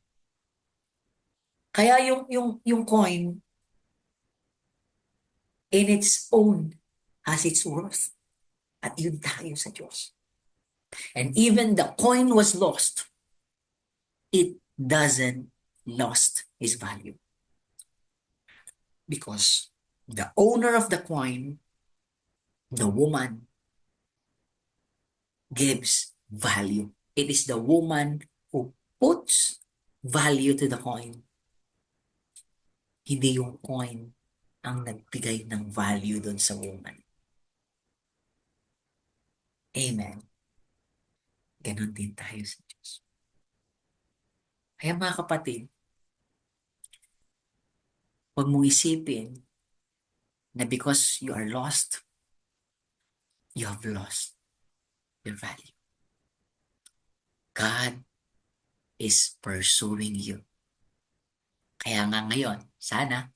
Kaya yung coin in its own has its worth. At yun tayo sa Diyos. And even the coin was lost, it doesn't lost its value. Because the owner of the coin, the woman, gives value. It is the woman who puts value to the coin. Hindi yung coin ang nagbigay ng value doon sa woman. Amen. Ganon din tayo sa Diyos. Kaya mga kapatid, huwag mong isipin na because you are lost, you have lost your value. God is pursuing you. Kaya nga ngayon, sana,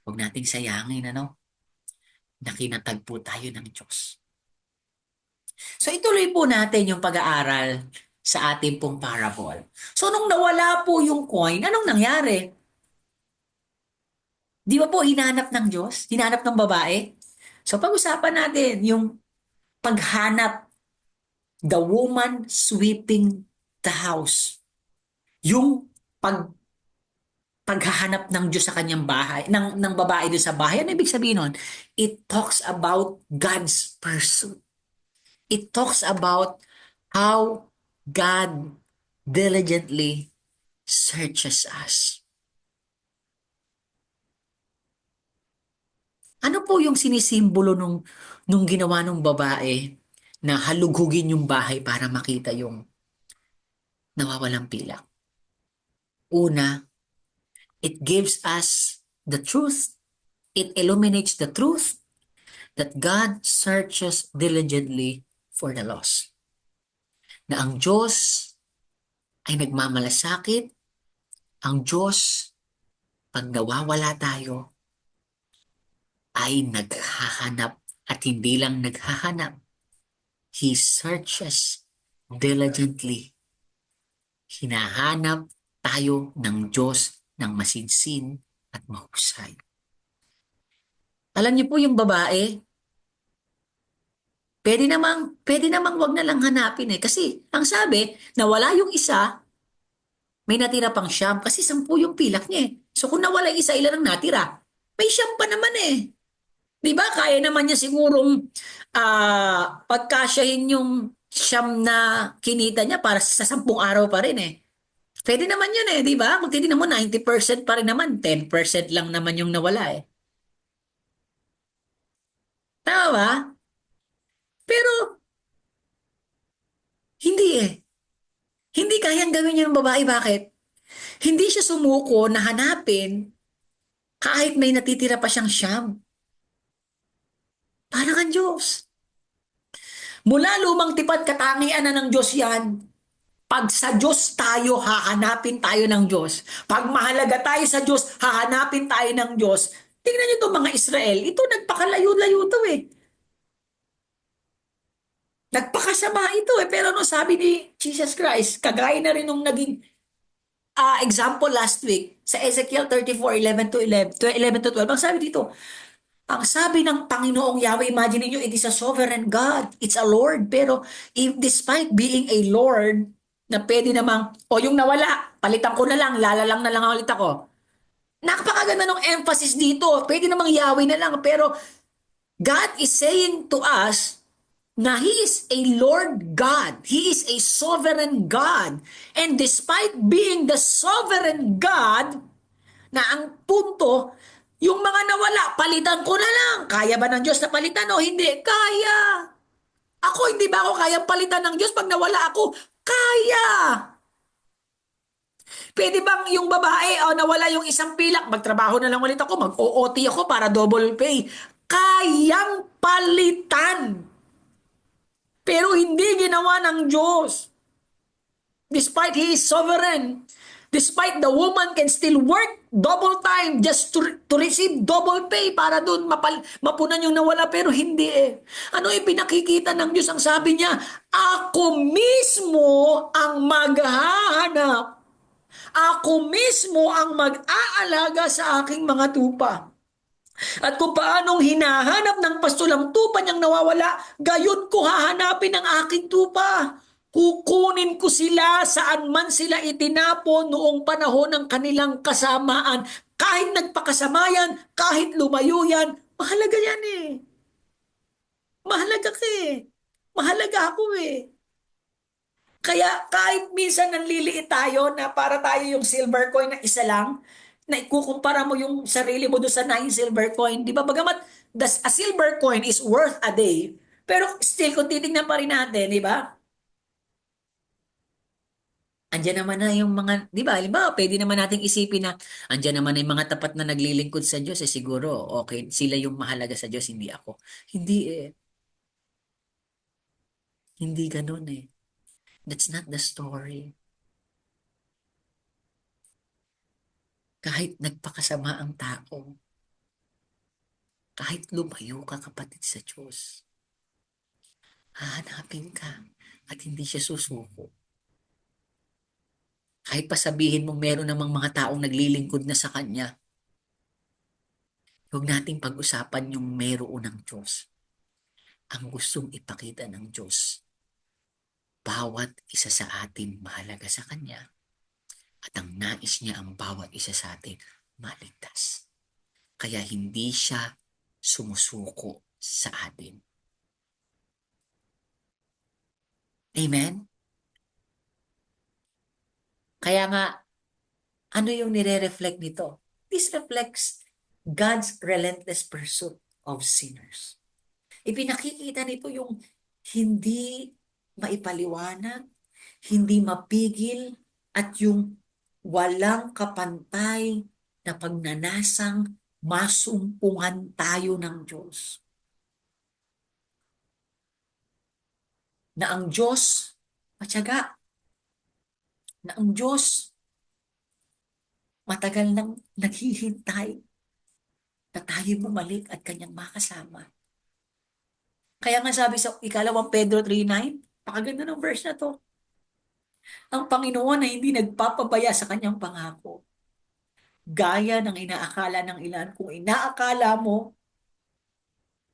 huwag nating sayangin, na kinatagpo tayo ng Diyos. So ituloy po natin yung pag-aaral sa ating pong parable. So nung nawala po yung coin, anong nangyari? Di ba po hinanap ng Diyos? Hinanap ng babae? So pag-usapan natin yung paghanap, the woman sweeping the house. Yung paghahanap ng Diyos sa kanyang bahay, ng babae doon sa bahay. Ano ibig sabihin nun? It talks about God's pursuit. It talks about how God diligently searches us. Ano po yung sinisimbolo nung ginawa ng babae na halughugin yung bahay para makita yung nawawalang pilak? Una, it gives us the truth. It illuminates the truth that God searches diligently for the lost. na ang Diyos ay nagmamalasakit, ang Diyos, pag nawawala tayo, ay naghahanap at hindi lang naghahanap. He searches diligently. Hinahanap tayo ng Diyos ng masinsin at mahusay. Alam niyo po yung babae, pwede namang wag na lang hanapin eh. Kasi ang sabi, nawala yung isa, may natira pang siyam. Kasi 10 yung pilak niya eh. So kung nawala yung isa, ilan ang natira? May siyam pa naman eh. Di ba? Kaya naman niya sigurong pagkasyahin yung siyam na kinita niya para sa 10 araw pa rin eh. Pwede naman yun eh, di ba? Kung titignan mo, 90% pa rin naman. 10% lang naman yung nawala eh. Tama ba? Pero, hindi eh. Hindi kayang gawin yun ng babae. Bakit? Hindi siya sumuko na hanapin kahit may natitira pa siyang siyam. Parang ang Diyos. Mula lumang tipan katangian na ng Diyos yan. Pag sa Diyos tayo, hahanapin tayo ng Diyos. Pag mahalaga tayo sa Diyos, hahanapin tayo ng Diyos. Tingnan niyo itong mga Israel. Ito, nagpakalayo-layo to eh. Nagpakasama ito eh. Pero no, sabi ni Jesus Christ, kagaya na rin nung naging example last week, sa Ezekiel 34:11 to 11 to 12, ang sabi dito, ang sabi ng Panginoong Yahweh, imagine niyo, it is a sovereign God. It's a Lord. Pero despite being a Lord, na pwede namang, o yung nawala, palitan ko na lang, lalalang na lang ulit ako. Napakaganda ng emphasis dito. Pwede namang Yahweh na lang. Pero God is saying to us na He is a Lord God. He is a sovereign God. And despite being the sovereign God, na ang punto, yung mga nawala, palitan ko na lang. Kaya ba ng Diyos na palitan o hindi? Kaya. Ako, hindi ba ako kayang palitan ng Diyos pag nawala ako? Kaya. Pwede bang yung babae, nawala yung isang pilak, magtrabaho na lang ulit ako, mag-OOT ako para double pay? Kayang palitan. Pero hindi ginawa ng Diyos. Despite He is sovereign, despite the woman can still work double time just to receive double pay para doon mapunan yung nawala, pero hindi eh. Ano ipinakikita ng Diyos? Ang sabi niya, ako mismo ang maghahanap. Ako mismo ang mag-aalaga sa aking mga tupa. At kung paanong hinahanap ng pastol ang tupa niyang nawawala, gayon ko hahanapin ang aking tupa. Kukunin ko sila saan man sila itinapon noong panahon ng kanilang kasamaan. Kahit nagpakasamayan, kahit lumayo yan, mahalaga yan eh. Mahalaga ka eh. Mahalaga ako eh. Kaya kahit minsan nanliliit tayo na para tayo yung silver coin na isa lang, na ikukumpara mo yung sarili mo doon sa 9 silver coin, di ba? Bagamat a silver coin is worth a day, pero still kung titignan pa rin natin, di ba? Andiyan naman na yung mga, di ba? Halimbawa, pwede naman nating isipin na andiyan naman na yung mga tapat na naglilingkod sa Diyos, eh siguro, okay, sila yung mahalaga sa Diyos, hindi ako. Hindi eh. Hindi ganun eh. That's not the story. Kahit nagpakasama ang tao, kahit lumayo ka kapatid sa Diyos, hahanapin ka at hindi siya susuko. Kahit pa sabihin mong meron namang mga taong naglilingkod na sa Kanya, huwag nating pag-usapan yung meron ng Diyos. Ang gustong ipakita ng Diyos, bawat isa sa atin mahalaga sa Kanya at ang nais niya ang bawat isa sa atin maligtas. Kaya hindi siya sumusuko sa atin. Amen? Kaya nga, ano yung nire-reflect nito? This reflects God's relentless pursuit of sinners. Ipinakikita nito yung hindi maipaliwanag, hindi mapigil, at yung walang kapantay na pagnanasang masumpungan tayo ng Diyos. Na ang Diyos Matyaga na ang Diyos matagal nang naghihintay na tayo bumalik at kanyang makasama. Kaya nga sabi sa ikalawang Pedro 3:9, pakaganda ng verse na to, ang Panginoon ay hindi nagpapabaya sa kanyang pangako. Gaya ng inaakala ng ilan. Kung inaakala mo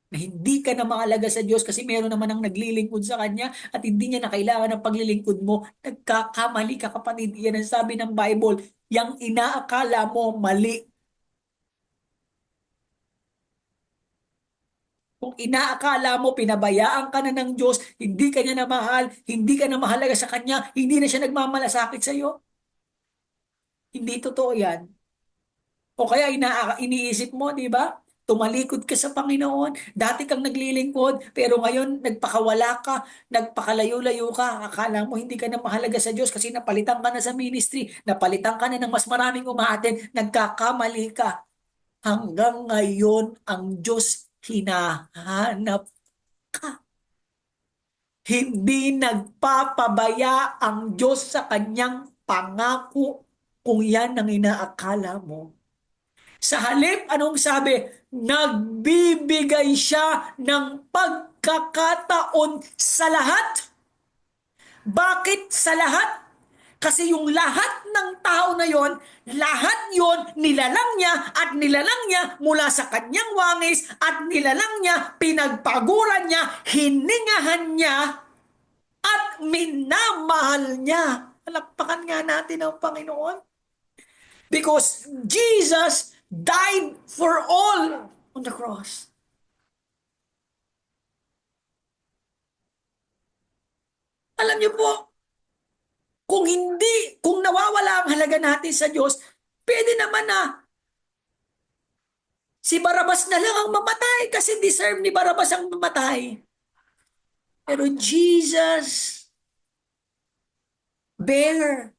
na hindi ka na mahalaga sa Diyos kasi meron naman ang naglilingkod sa Kanya at hindi niya na kailangan ng paglilingkod mo, nagkakamali ka kapatid. Yan ang sabi ng Bible, yang inaakala mo mali. Kung inaakala mo pinabayaan ka na ng Diyos, hindi ka niya na mahal, hindi ka na mahalaga sa Kanya, hindi na siya nagmamalasakit sa iyo. Hindi totoo yan. O kaya iniisip mo, di ba? Tumalikod ka sa Panginoon. Dati kang naglilingkod, pero ngayon nagpakawala ka, nagpakalayo-layo ka. Akala mo hindi ka na mahalaga sa Diyos kasi napalitan ka na sa ministry, napalitan ka na ng mas maraming umaaten, nagkakamali ka. Hanggang ngayon, ang Diyos hinahanap ka. Hindi nagpapabaya ang Diyos sa kanyang pangako kung yan ang inaakala mo. Sa halip, anong sabi? Nagbibigay siya ng pagkakataon sa lahat. Bakit sa lahat? Kasi yung lahat ng tao na yon, lahat yon nilalang niya at nilalang niya mula sa kanyang wangis at nilalang niya, pinagpaguran niya, hiningahan niya at minamahal niya. Palakpakan nga natin ang Panginoon. Because Jesus died for all on the cross. Alam niyo po, kung nawawala ang halaga natin sa Diyos, pwede naman na si Barabas na lang ang mamatay kasi deserve ni Barabas ang mamatay. Pero Jesus bear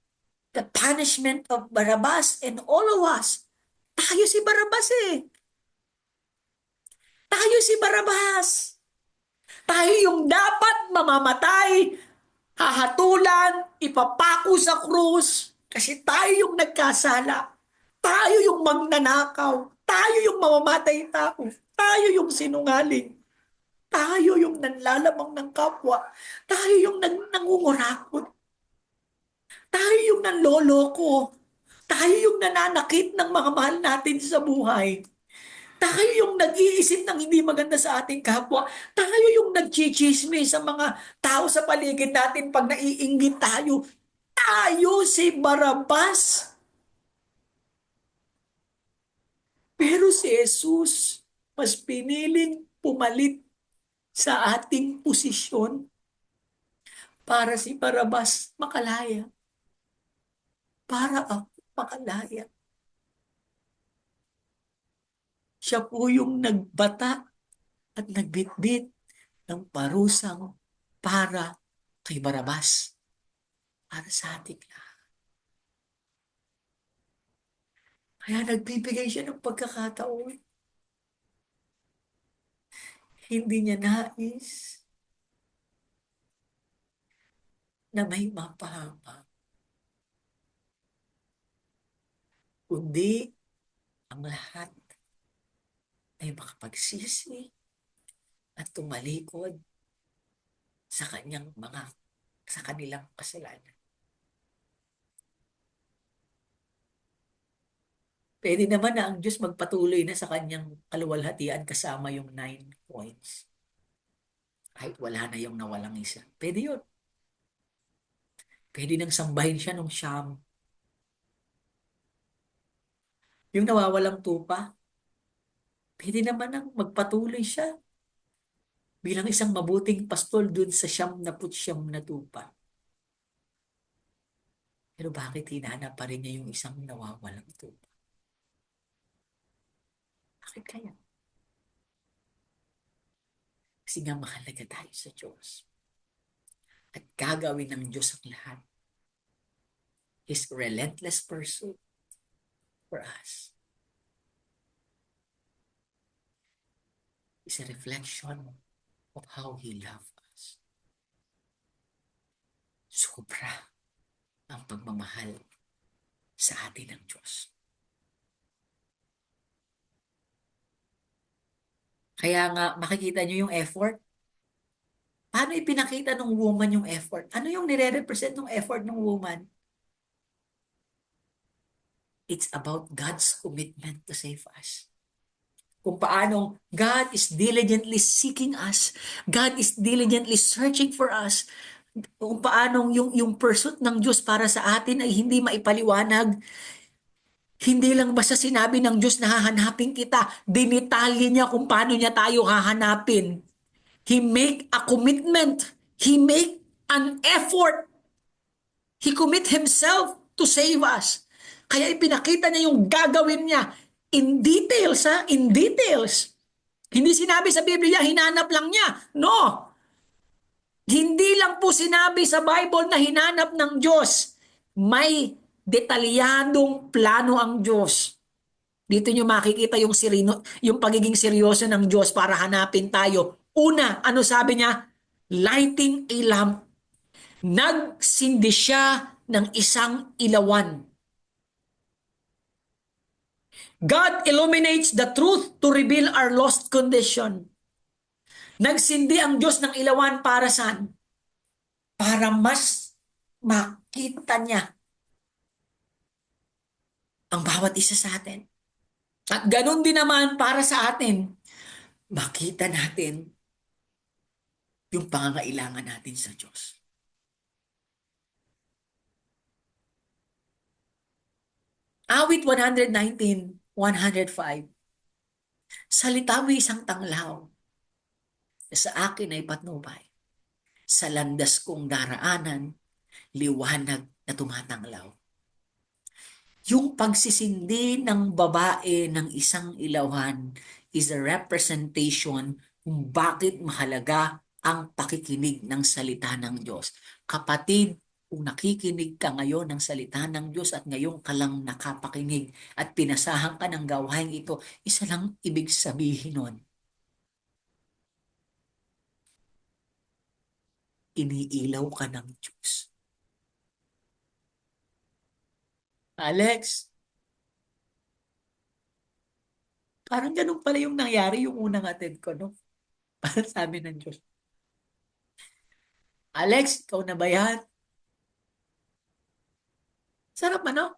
the punishment of Barabas and all of us. Tayo si Barabas eh. Tayo si Barabas. Tayo yung dapat mamamatay, hahatulan, ipapako sa krus, kasi tayo yung nagkasala. Tayo yung magnanakaw. Tayo yung mamamatay tao. Tayo yung sinungaling. Tayo yung nanlalamang ng kapwa. Tayo yung nangungurakot. Tayo yung nanloloko. Tayo yung nananakit ng mga mahal natin sa buhay. Tayo yung nag-iisip ng hindi maganda sa ating kapwa. Tayo yung nagchichisme sa mga tao sa paligid natin pag naiinggit tayo. Tayo si Barabas. Pero si Jesus, mas piniling pumalit sa ating posisyon para si Barabas makalaya. Para ako makalaya. Siya po yung nagbata at nagbitbit ng parusang para kay Barabas. Para sa ating lahat. Kaya nagbibigay siya ng pagkakataon. Hindi niya nais na may mapahama. Kundi ang lahat ay makapagsisi at tumalikod sa sa kanilang kasalanan. Pwede naman na ang Diyos magpatuloy na sa kanyang kaluwalhatian kasama yung 9 points. Kahit wala na yung nawalang isa. Pwede yun. Pwede nang sambahin siya nung Siyam. Yung nawawalang tupa, pwede naman nang magpatuloy siya bilang isang mabuting pastol dun sa 99 na tupa. Pero bakit hinanap pa rin niya yung isang nawawalang tupa? Bakit kaya? Kasi nga mahalaga tayo sa Diyos. At gagawin ng Diyos ang lahat. His relentless pursuit for us is a reflection of how He loved us. Sobra ang pagmamahal sa atin ng Diyos. Kaya nga, makikita nyo yung effort. Paano ipinakita ng woman yung effort? Ano yung nire-represent ng effort ng woman? It's about God's commitment to save us. Kung paano God is diligently seeking us. God is diligently searching for us. Kung paano yung pursuit ng Diyos para sa atin ay hindi maipaliwanag. Hindi lang basta sinabi ng Diyos na hahanapin kita, dinitalye niya kung paano niya tayo hahanapin. He make a commitment. He make an effort. He commit himself to save us. Kaya ipinakita niya yung gagawin niya in details, ha? In details. Hindi sinabi sa Biblia, hinanap lang niya. No. Hindi lang po sinabi sa Bible na hinanap ng Diyos. May detalyadong plano ang Diyos. Dito nyo makikita yung pagiging seryoso ng Diyos para hanapin tayo. Una, ano sabi niya? Lighting a lamp. Nagsindi siya ng isang ilawan. God illuminates the truth to reveal our lost condition. Nagsindi ang Diyos ng ilawan para saan? Para mas makita niya ang bawat isa sa atin. At ganun din naman para sa atin, makita natin yung pangangailangan natin sa Diyos. Awit 119, 105. Salitawi isang tanglaw sa akin ay patnubay. Sa landas kong daraanan, liwanag na tumatanglaw. Yung pagsisindi ng babae ng isang ilawan is a representation kung bakit mahalaga ang pakikinig ng salita ng Diyos. Kapatid, kung nakikinig ka ngayon ng salita ng Diyos at ngayon ka lang nakapakinig at pinasahan ka ng gawain ito, isa lang ibig sabihin nun. Iniilaw ka ng Diyos. Alex, parang ganun pala yung nangyari yung unang attend ko, no? Parang sabi ng Diyos, Alex, ikaw na ba yan? Sarap ano?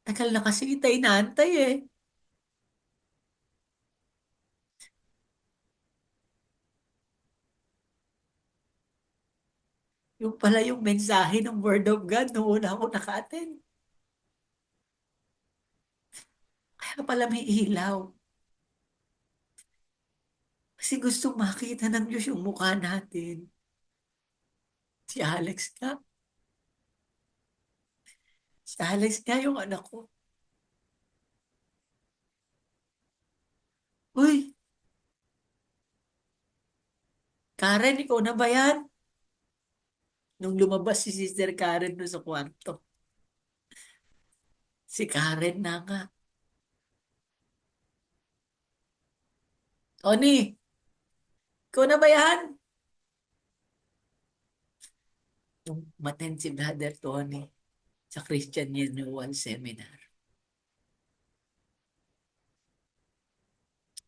Tagal na kasi kita inaantay eh. Yung pala yung mensahe ng Word of God noong una ako naka-attend. Kaya pala may ilaw. Kasi gusto makita ng Diyos yung mukha natin. Si Alex ka. Si Alex nga yung anak ko. Uy, Karen, ikaw na ba yan? Nung lumabas si Sister Karen doon sa kwarto. Si Karen na nga. Tony, ikaw na ba yan? Nung maten si Brother Tony sa Christian Renewal Seminar.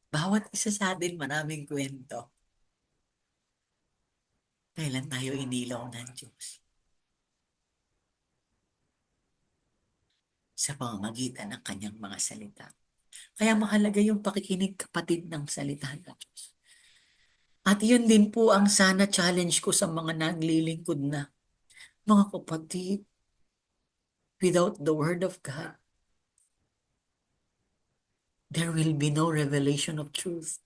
Bawat isa sa atin maraming kwento. Kailan tayo inilaw ng Diyos? Sa pamamagitan ng kanyang mga salita. Kaya mahalaga yung pakikinig, kapatid, ng salita ng Diyos. At yun din po ang sana challenge ko sa mga naglilingkod na. Mga kapatid, without the Word of God, there will be no revelation of truth.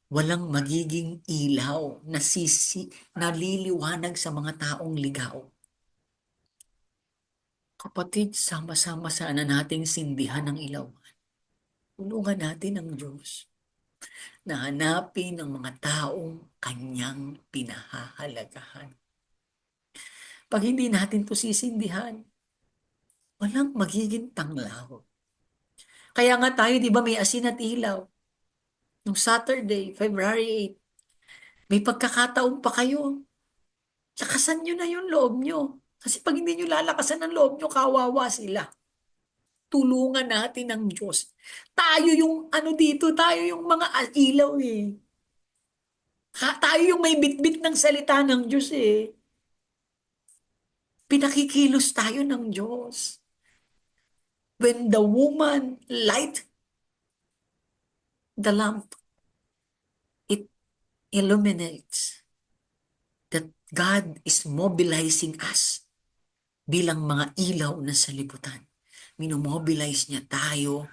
Walang magiging ilaw na naliliwanag sa mga taong ligaw. Kapatid, sama-sama sana nating sindihan ng ilaw. Tulungan natin ang Diyos na hanapin ang mga taong kanyang pinahahalagahan. Pag hindi natin to sisindihan, walang magiging tanglaw. Kaya nga tayo, di ba, may asin at ilaw. Nung Saturday, February 8, May pagkakataon pa kayo. Lakasan nyo na yung loob nyo. Kasi pag hindi nyo lalakasan ang loob nyo, kawawa sila. Tulungan natin ang Diyos. Tayo yung ano dito, tayo yung mga ilaw eh. Tayo yung may bitbit ng salita ng Diyos eh. Pinakikilos tayo ng Diyos. When the woman light the lamp, it illuminates that God is mobilizing us bilang mga ilaw na salibutan. Minomobilize niya tayo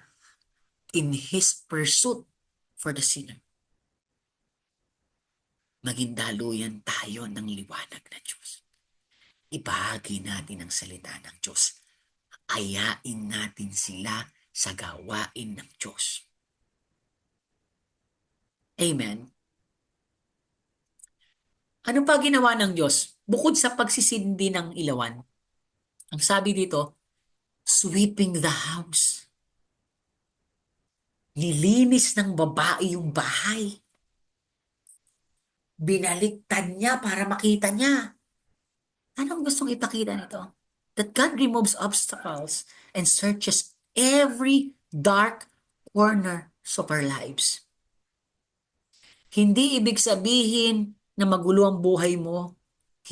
in His pursuit for the sinner. Maging daluyan tayo ng liwanag ng Diyos. Ibahagi natin ang salita ng Diyos. Ayain natin sila sa gawain ng Diyos. Amen. Ano pa ginawa ng Diyos? Bukod sa pagsisindi ng ilawan, ang sabi dito, sweeping the house. Nilinis ng babae yung bahay. Binaliktad niya para makita niya. Anong gustong ipakita nito? That God removes obstacles and searches every dark corner of our lives. Hindi ibig sabihin na magulo ang buhay mo,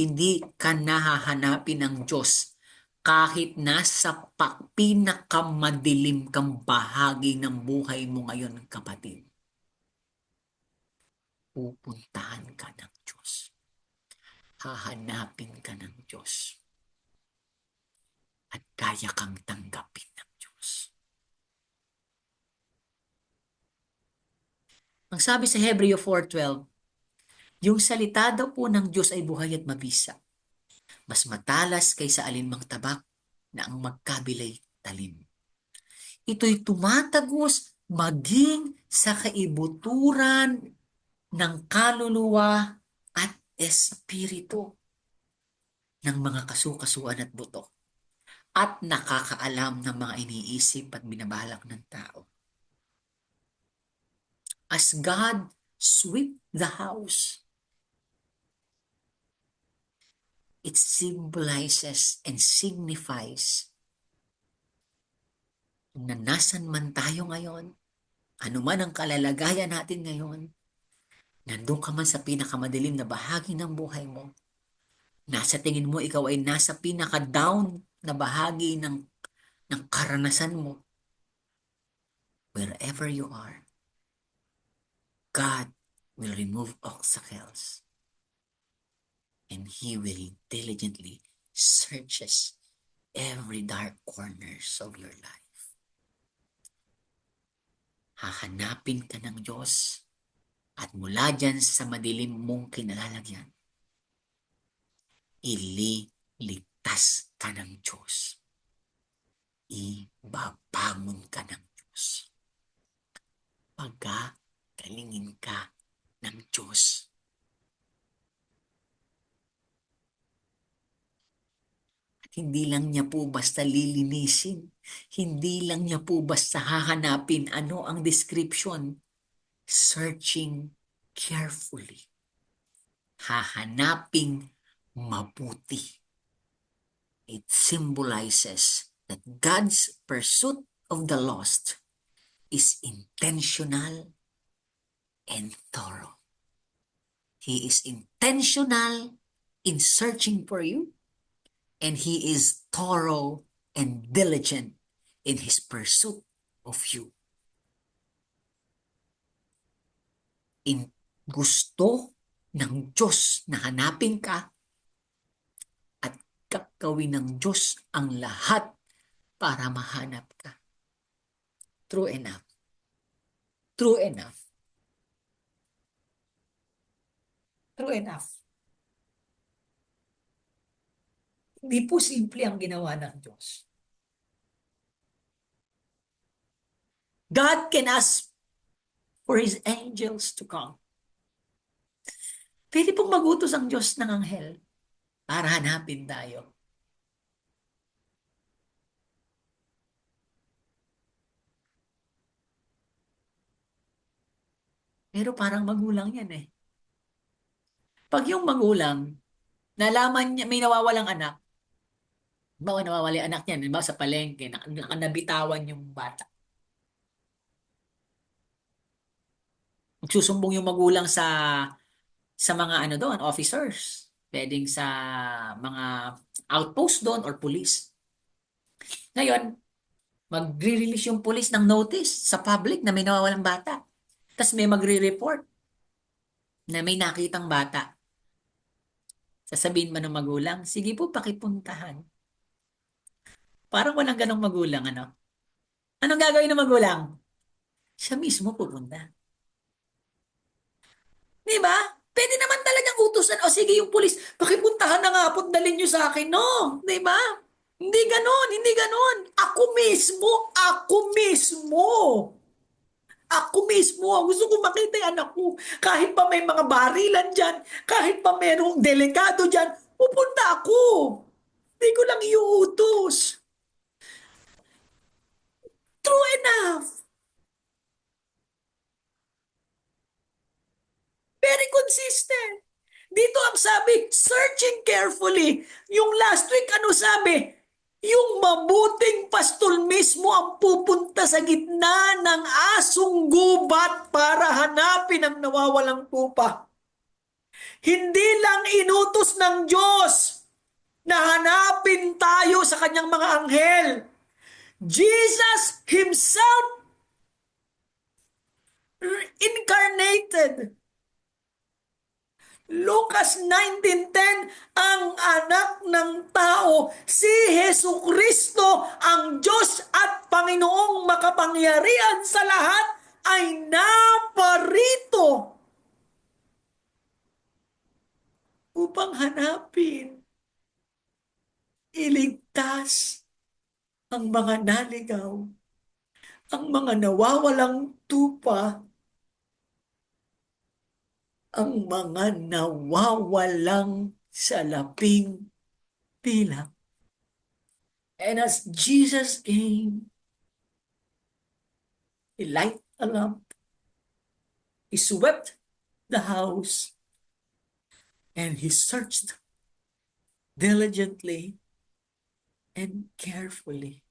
hindi ka nahahanapin ng Diyos kahit nasa pinakamadilim kang bahagi ng buhay mo ngayon, kapatid. Pupuntahan ka ng Diyos. Hahanapin ka ng Diyos. At kaya kang tanggapin ng Diyos. Ang sabi sa Hebreo 4:12, yung salita daw po ng Diyos ay buhay at mabisa. Mas matalas kaysa alinmang tabak na ang magkabilay talim. Ito'y tumatagos maging sa kaibuturan ng kaluluwa at espiritu ng mga kasukasuan at buto at nakakaalam ng mga iniisip at binabalak ng tao. As God sweep the house, it symbolizes and signifies na nasan man tayo ngayon, anuman ang kalalagayan natin ngayon, nandun ka man sa pinakamadilim na bahagi ng buhay mo, nasa tingin mo ikaw ay nasa pinaka-down na bahagi ng karanasan mo, wherever you are, God will remove obstacles and He will diligently searches every dark corners of your life. Hahanapin ka ng Diyos at mula dyan sa madilim mong kinalalagyan, ililigtas ka ng Diyos. Ibabangon ka ng Diyos. Pagkakalingin ka ng Diyos. At hindi lang niya po basta lilinisin. Hindi lang niya po basta hahanapin ano ang description. Searching carefully. Hahanaping mabuti. It symbolizes that God's pursuit of the lost is intentional and thorough. He is intentional in searching for you, and He is thorough and diligent in His pursuit of you. Gusto ng Diyos na hanapin ka at gagawin ng Diyos ang lahat para mahanap ka. True enough. True enough. True enough. Hindi po simple ang ginawa ng Diyos. God can ask for His angels to come. Pwede pong magutos ang Diyos ng anghel para hanapin tayo. Pero parang magulang yan eh. Pag yung magulang, nalaman niya, may nawawalang anak, bawa nawawala yung anak niya, halimbawa sa palengke, nabitawan yung bata. Magsusumbong yung magulang sa mga ano doon, officers. Pwedeng sa mga outpost doon or police. Ngayon, magre-release yung police ng notice sa public na may nawawalang bata. Tapos may magre-report na may nakitang bata. Sasabihin mo ng magulang, sige po, pakipuntahan. Parang walang ganong magulang, ano? Anong gagawin ng magulang? Siya mismo pupunta. Di ba? Pwede naman talagang utusan, o sige yung pulis, pakipuntahan na nga po, dalhin nyo sa akin, no? Di ba? Hindi ganon, hindi ganon. Ako mismo, ang gusto ko makita yung anak ko. Kahit pa may mga barilan dyan, kahit pa merong delikado dyan, pupunta ako. Hindi ko lang iuutos. True enough. Very consistent. Dito ang sabi, searching carefully. Yung last week, ano sabi? Yung mabuting pastol mismo ang pupunta sa gitna ng asong gubat para hanapin ang nawawalang tupa. Hindi lang inutos ng Diyos na hanapin tayo sa kanyang mga anghel. Jesus Himself incarnated. Lucas 19:10, ang anak ng tao, si Hesu Kristo, ang Diyos at Panginoong makapangyarihan sa lahat, ay naparito upang hanapin, iligtas ang mga naligaw, ang mga nawawalang tupa, ang mga nawawalang salaping pilak. And as Jesus came, He lighted a lamp, He swept the house, and He searched diligently and carefully.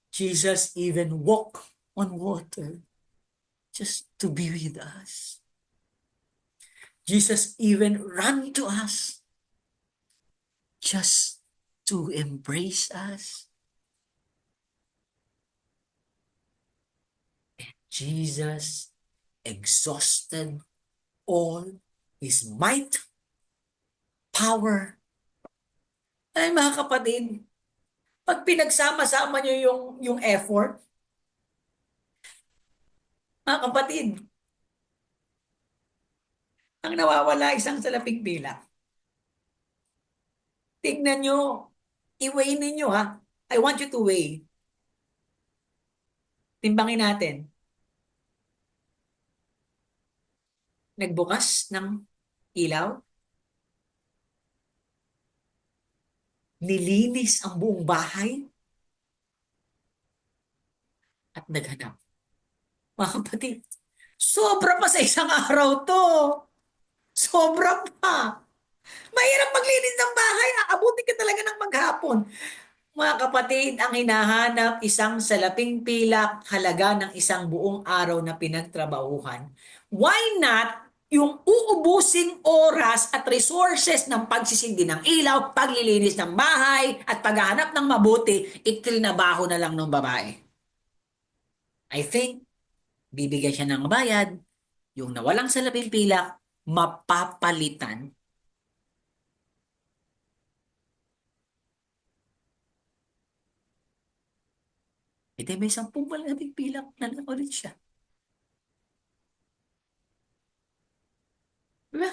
Jesus even walked on water just to be with us. Jesus even ran to us just to embrace us. Jesus exhausted all His might, power. Ay mga kapatid, pag pinagsama-sama nyo yung effort, mga kapatid, ang nawawala isang salaping pilak. Tignan nyo, i-weigh ninyo ha. I want you to weigh. Timbangin natin. Nagbukas ng ilaw, nilinis ang buong bahay, at naghanap. Mga kapatid, sobra pa sa isang araw to. Sobra pa. Mahirap maglinis ng bahay. Aabutin ka talaga ng maghapon. Mga kapatid, ang hinahanap, isang salaping pilak, halaga ng isang buong araw na pinagtrabahuhan. Why not yung uubusing oras at resources ng pagsisindi ng ilaw, paglilinis ng bahay, at paghahanap ng mabuti, itrinabaho na lang ng babae. I think, bibigyan siya ng bayad, yung nawalang salaping pilak, mapapalitan. Ito may 10 salaping pilak na lang ulit siya. Diba?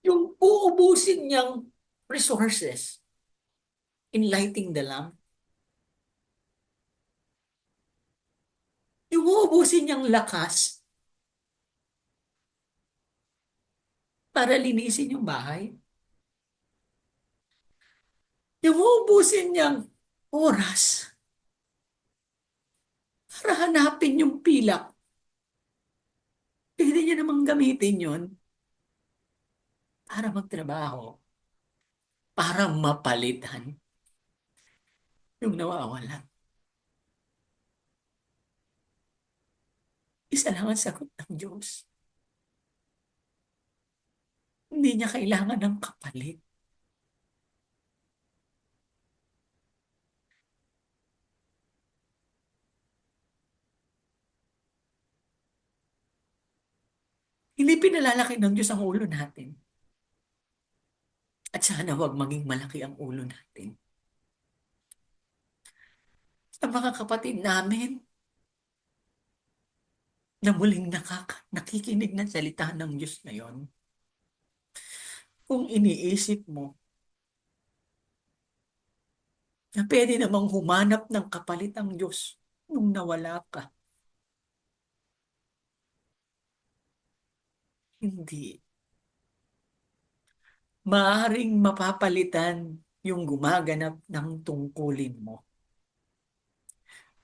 Yung uubusin niyang resources in lighting the lamp, yung uubusin niyang lakas para linisin yung bahay, yung uubusin niyang oras para hanapin yung pilak Pwede niya namang gamitin yun para magtrabaho, para mapalitan yung nawawala. Isa lang ang sagot ng Diyos. Hindi niya kailangan ng kapalit. Hindi pinalalaki ng Diyos ang ulo natin. At sana wag maging malaki ang ulo natin. Sa mga kapatid namin na muling nakikinig ng salita ng Diyos ngayon, kung iniisip mo na pwede namang humanap ng kapalit ang Diyos nung nawala ka, hindi. Maaring mapapalitan yung gumaganap ng tungkulin mo.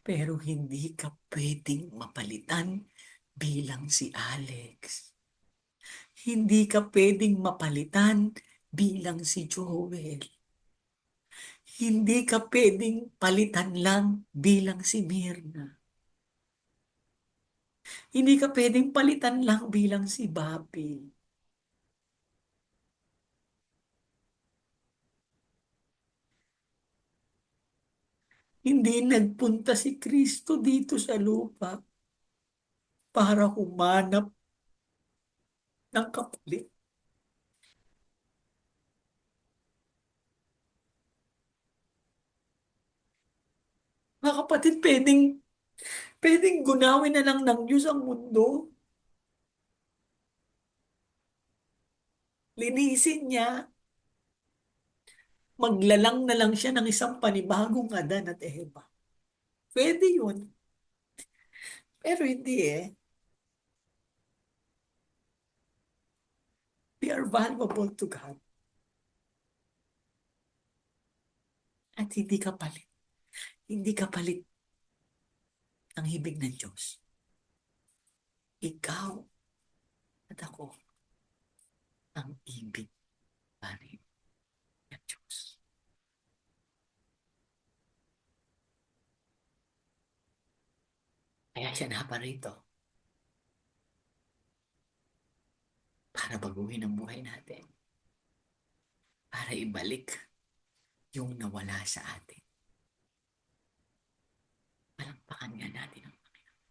Pero hindi ka pwedeng mapalitan bilang si Alex. Hindi ka pwedeng mapalitan bilang si Joel. Hindi ka pwedeng palitan lang bilang si Mirna. Hindi ka pwedeng palitan lang bilang si Bobby. Hindi nagpunta si Kristo dito sa lupa para humanap ng kapalit. Mga kapatid, pwedeng gunawin na lang ng Diyos ang mundo. Linisin niya. Maglalang na lang siya ng isang panibagong Adan at Eva. Pwede yun. Pero hindi eh. We are valuable to God. At hindi ka palit. Hindi ka palit ng hibig ng Diyos. Ikaw at ako ang ibig pa rin ng Diyos. Kaya siya naparito para baguhin ang buhay natin. Para ibalik yung nawala sa atin. Palakpakan nga natin ang Panginoon.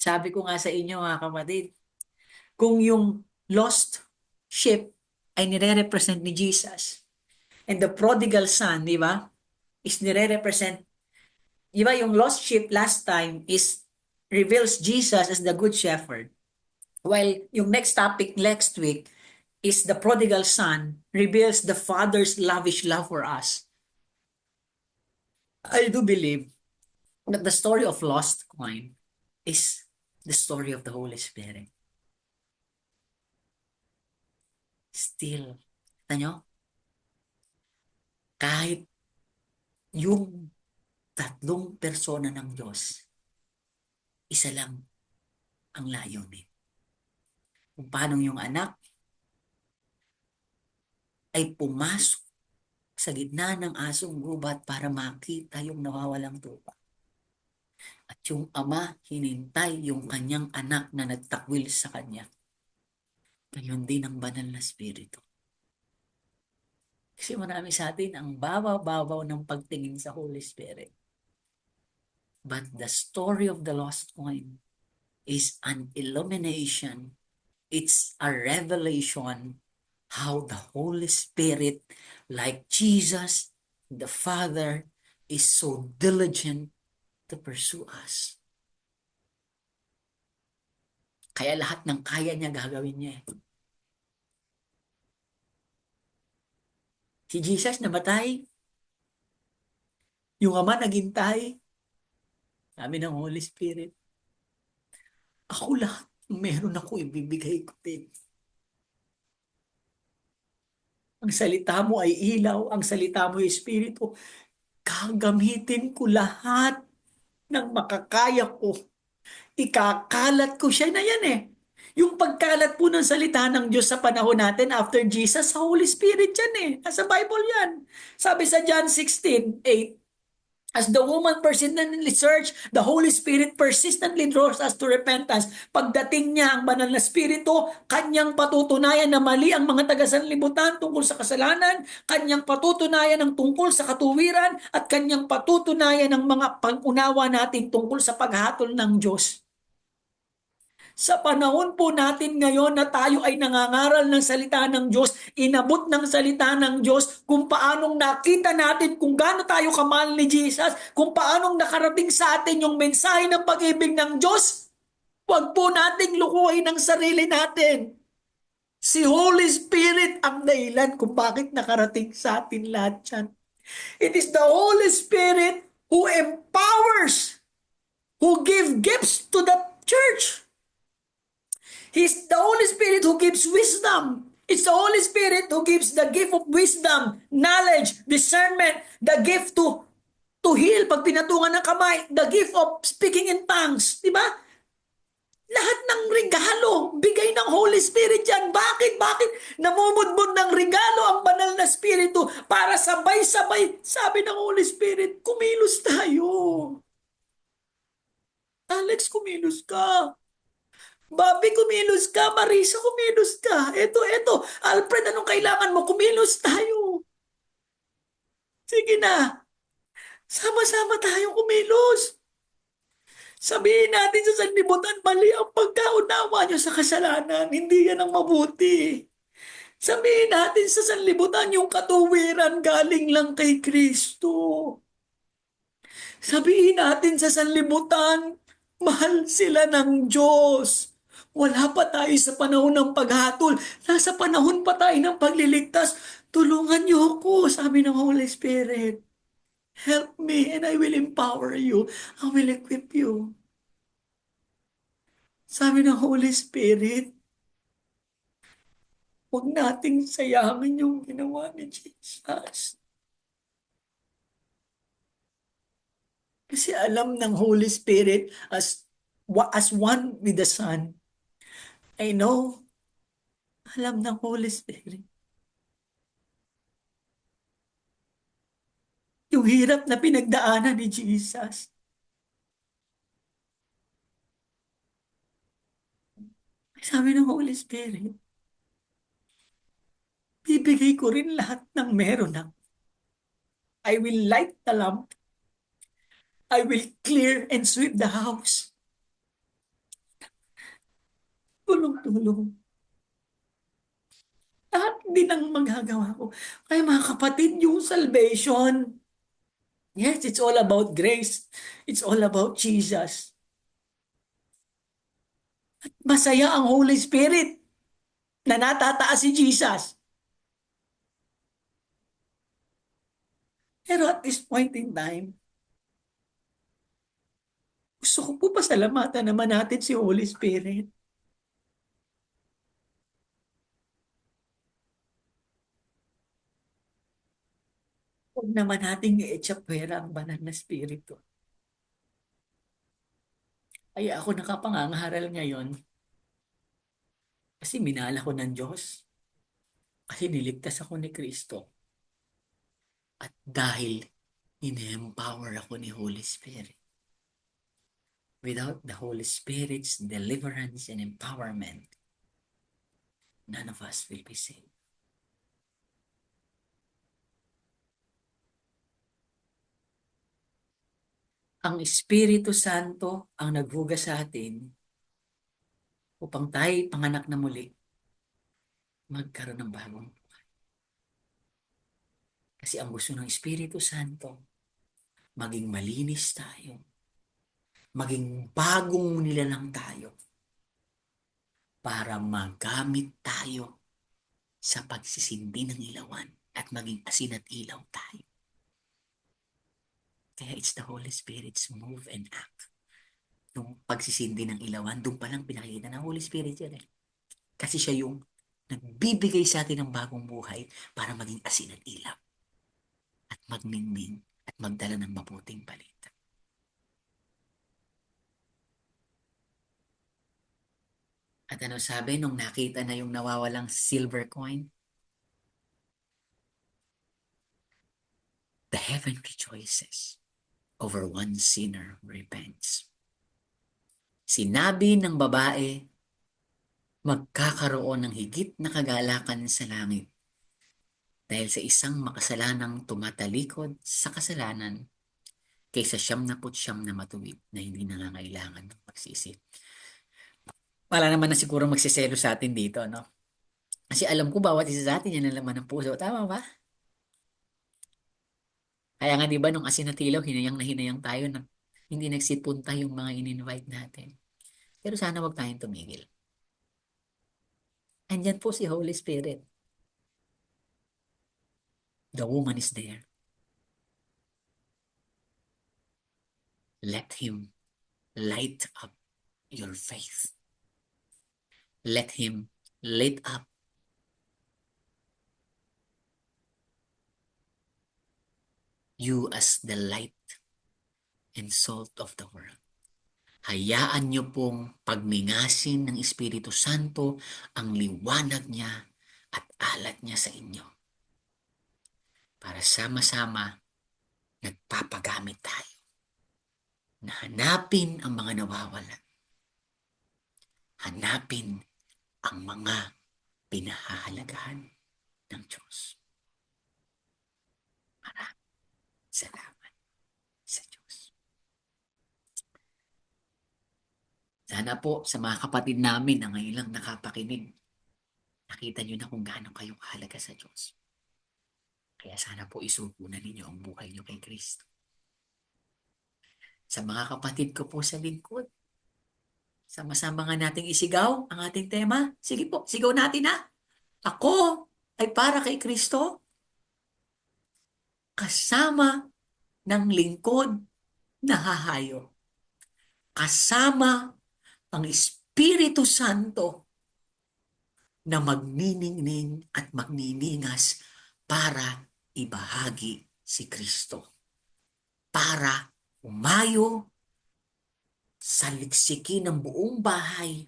Sabi ko nga sa inyo mga kapatid, kung yung lost sheep ay nire-represent ni Jesus and the prodigal son, di ba, is nire-represent, di ba yung lost sheep last time is reveals Jesus as the good shepherd. While yung next topic next week is the prodigal son reveals the father's lavish love for us. I do believe that the story of lost coin is the story of the Holy Spirit. Still, kita nyo? Kahit yung tatlong persona ng Diyos, isa lang ang layunin. Kung paano yung anak ay pumasok sa gitna ng asong gubat para makita yung nawawalang tupa. At yung ama hinintay yung kanyang anak na nagtakwil sa kanya. Gayon din ang banal na spirito. Kasi marami sa atin ang babaw-babaw ng pagtingin sa Holy Spirit. But the story of the lost coin is an illumination. It's a revelation how the Holy Spirit, like Jesus, the Father, is so diligent to pursue us. Kaya lahat ng kaya niya gagawin niya. Si Jesus namatay. Yung Ama naghintay. Sabi ng Holy Spirit, ako lahat meron ako ibibigay ko din. Ang salita mo ay ilaw, ang salita mo ay espiritu. Gagamitin ko lahat ng makakaya ko. Ikakalat ko siya na yan eh. Yung pagkalat po ng salita ng Diyos sa panahon natin after Jesus, sa Holy Spirit yan eh. Nasa Bible yan. Sabi sa John 16:8, as the woman persistently searched, the Holy Spirit persistently draws us to repentance. Pagdating niya ang banal na spirito, kanyang patutunayan na mali ang mga taga-sanlibutan tungkol sa kasalanan, kanyang patutunayan ang tungkol sa katuwiran, at kanyang patutunayan ang mga pag-unawa natin tungkol sa paghatol ng Diyos. Sa panahon po natin ngayon na tayo ay nangangaral ng salita ng Diyos, inabot ng salita ng Diyos, kung paanong nakita natin kung gaano tayo kamahal ni Jesus, kung paanong nakarating sa atin yung mensahe ng pag-ibig ng Diyos, huwag po nating lukuhin ang sarili natin. Si Holy Spirit ang dahilan kung bakit nakarating sa atin lahat yan. It is the Holy Spirit who empowers, who gives gifts to the church. He's the Holy Spirit who gives wisdom. It's the Holy Spirit who gives the gift of wisdom, knowledge, discernment, the gift to heal pag pinatungan ng kamay, the gift of speaking in tongues. Diba? Lahat ng regalo, bigay ng Holy Spirit yan. Bakit? Bakit? Namumudmud ng regalo ang banal na Spirito para sabay-sabay, sabi ng Holy Spirit, kumilos tayo. Alex, kumilos ka. Bobby, kumilos ka. Marisa, kumilos ka. Eto. Alfred, anong kailangan mo? Kumilos tayo. Sige na. Sama-sama tayong kumilos. Sabihin natin sa sanlibutan, mali ang pagkaunawa nyo sa kasalanan. Hindi yan ang mabuti. Sabihin natin sa sanlibutan, yung katuwiran galing lang kay Kristo. Sabihin natin sa sanlibutan, mahal sila ng Diyos. Wala pa tayo sa panahon ng paghatol. Nasa panahon pa tayo ng pagliligtas. Tulungan niyo ako, sabi ng Holy Spirit. Help me and I will empower you. I will equip you. Sabi ng Holy Spirit, huwag nating sayangin yung ginawa ni Jesus. Kasi alam ng Holy Spirit as one with the Son. I know, alam ng Holy Spirit. Yung hirap na pinagdaanan ni Jesus. Sabi ng Holy Spirit, bibigay ko rin lahat ng meron ako. I will light the lamp. I will clear and sweep the house. Tulong-tulong. Lahat din ang magagawa ko. Kaya mga kapatid, yung salvation, yes, it's all about grace. It's all about Jesus. At masaya ang Holy Spirit na natataas si Jesus. Pero at this point in time, gusto ko po pasalamatan naman natin si Holy Spirit. Huwag naman natin i-echapwera ang banal na Spirito. Kaya ako nakapangangaral ngayon kasi minahal ako ng Diyos. Kasi niligtas ako ni Kristo. At dahil in-empower ako ni Holy Spirit. Without the Holy Spirit's deliverance and empowerment, none of us will be saved. Ang Espiritu Santo ang naghugas sa atin upang tayo panganak na muli, magkaroon ng bagong buhay. Kasi ang gusto ng Espiritu Santo, maging malinis tayo, maging bagong nilalang tayo, para magamit tayo sa pagsisindi ng ilawan at maging asin at ilaw tayo. Kaya it's the Holy Spirit's move and act. Yung pagsisindi ng ilawan, doon pa lang pinakikita ng Holy Spirit yan eh. Kasi siya yung nagbibigay sa atin ng bagong buhay para maging asin at ilaw. At magmingming at magdala ng mabuting balita. At ano sabi nung nakita na yung nawawalang silver coin? The heaven rejoices over one sinner who repents. Sinabi ng babae, magkakaroon ng higit na kagalakan sa langit dahil sa isang makasalanang tumatalikod sa kasalanan kaysa 99 na matuwid na hindi nangangailangan ng pagsisi. Wala naman na siguro magsiselo sa atin dito, no? Kasi alam ko bawat isa sa atin yan ang laman ng puso. Tama ba? Kaya nga di ba nung asin at ilaw, hinayang na hinayang tayo na hindi nagsipunta yung mga in-invite natin. Pero sana wag tayong tumigil. Andyan po si Holy Spirit. The woman is there. Let Him light up your faith. Let Him light up you as the light and salt of the world. Hayaan niyo pong pagmingasin ng Espiritu Santo ang liwanag niya at alat niya sa inyo. Para sama-sama, nagpapagamit tayo na hanapin ang mga nawawala. Hanapin ang mga pinahahalagahan ng Diyos. Maraming salamat sa Diyos. Sana po sa mga kapatid namin na ngayon lang nakapakinig, nakita nyo na kung gaano kayo kahalaga sa Diyos. Kaya sana po isuko na ninyo ang buhay nyo kay Kristo. Sa mga kapatid ko po sa lingkod, sama-sama nga nating isigaw ang ating tema. Sige po, sigaw natin na. Ako ay para kay Kristo, kasama ng lingkod na hahayo. Kasama ang Espiritu Santo na magniningning at magniningas para ibahagi si Kristo. Para umayo sa liksikin ng buong bahay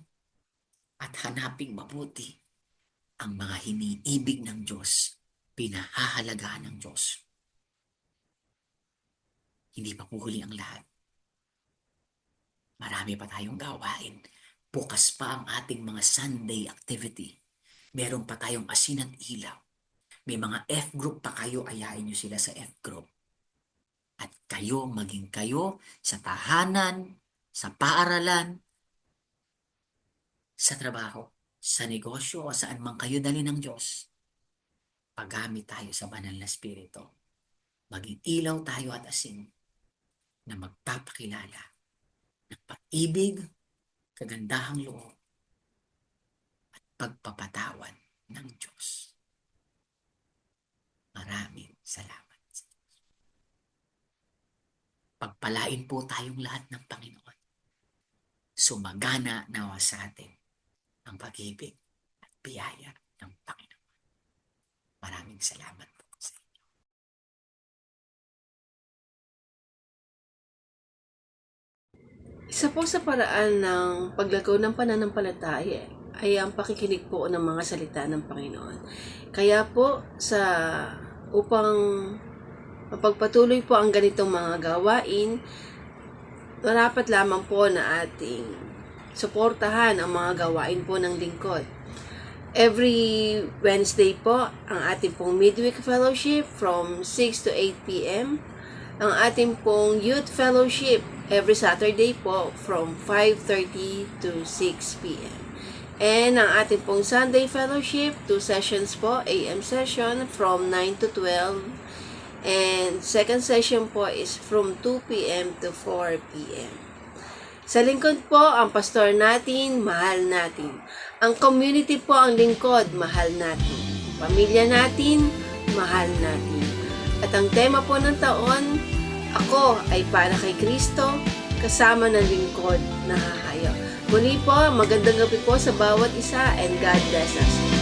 at hanaping mabuti ang mga hiniibig ng Diyos, pinahahalagahan ng Diyos. Hindi pa po huli ang lahat. Marami pa tayong gawain. Bukas pa ang ating mga Sunday activity. Meron pa tayong asin at ilaw. May mga F-group pa kayo, ayain nyo sila sa F-group. At kayo, maging kayo sa tahanan, sa paaralan, sa trabaho, sa negosyo, o saan man kayo dali ng Diyos. Paggamit tayo sa banal na Espiritu. Maging ilaw tayo at asin na magpapakilala ng pag-ibig, kagandahang loob, at pagpapatawad ng Diyos. Maraming salamat. Pagpalain po tayong lahat ng Panginoon. Sumagana nawa sa atin ang pag-ibig at biyaya ng Panginoon. Maraming salamat po sa inyo. Isa po sa paraan ng paglagaw ng pananampalataya ay ang pakikinig po ng mga salita ng Panginoon. Kaya po upang mapagpatuloy po ang ganitong mga gawain, marapat lamang po na ating suportahan ang mga gawain po ng lingkod. Every Wednesday po, ang ating pong Midweek Fellowship from 6 to 8 p.m. Ang ating pong Youth Fellowship every Saturday po from 5:30 to 6 p.m. And ang ating pong Sunday Fellowship, 2 sessions po, AM session from 9 to 12. And second session po is from 2 p.m. to 4 p.m. Sa lingkod po, ang pastor natin, mahal natin. Ang community po ang lingkod, mahal natin. Pamilya natin, mahal natin. At ang tema po ng taon, ako ay para kay Kristo, kasama ng lingkod na hahayo. Muli po, magandang gabi po sa bawat isa and God bless us.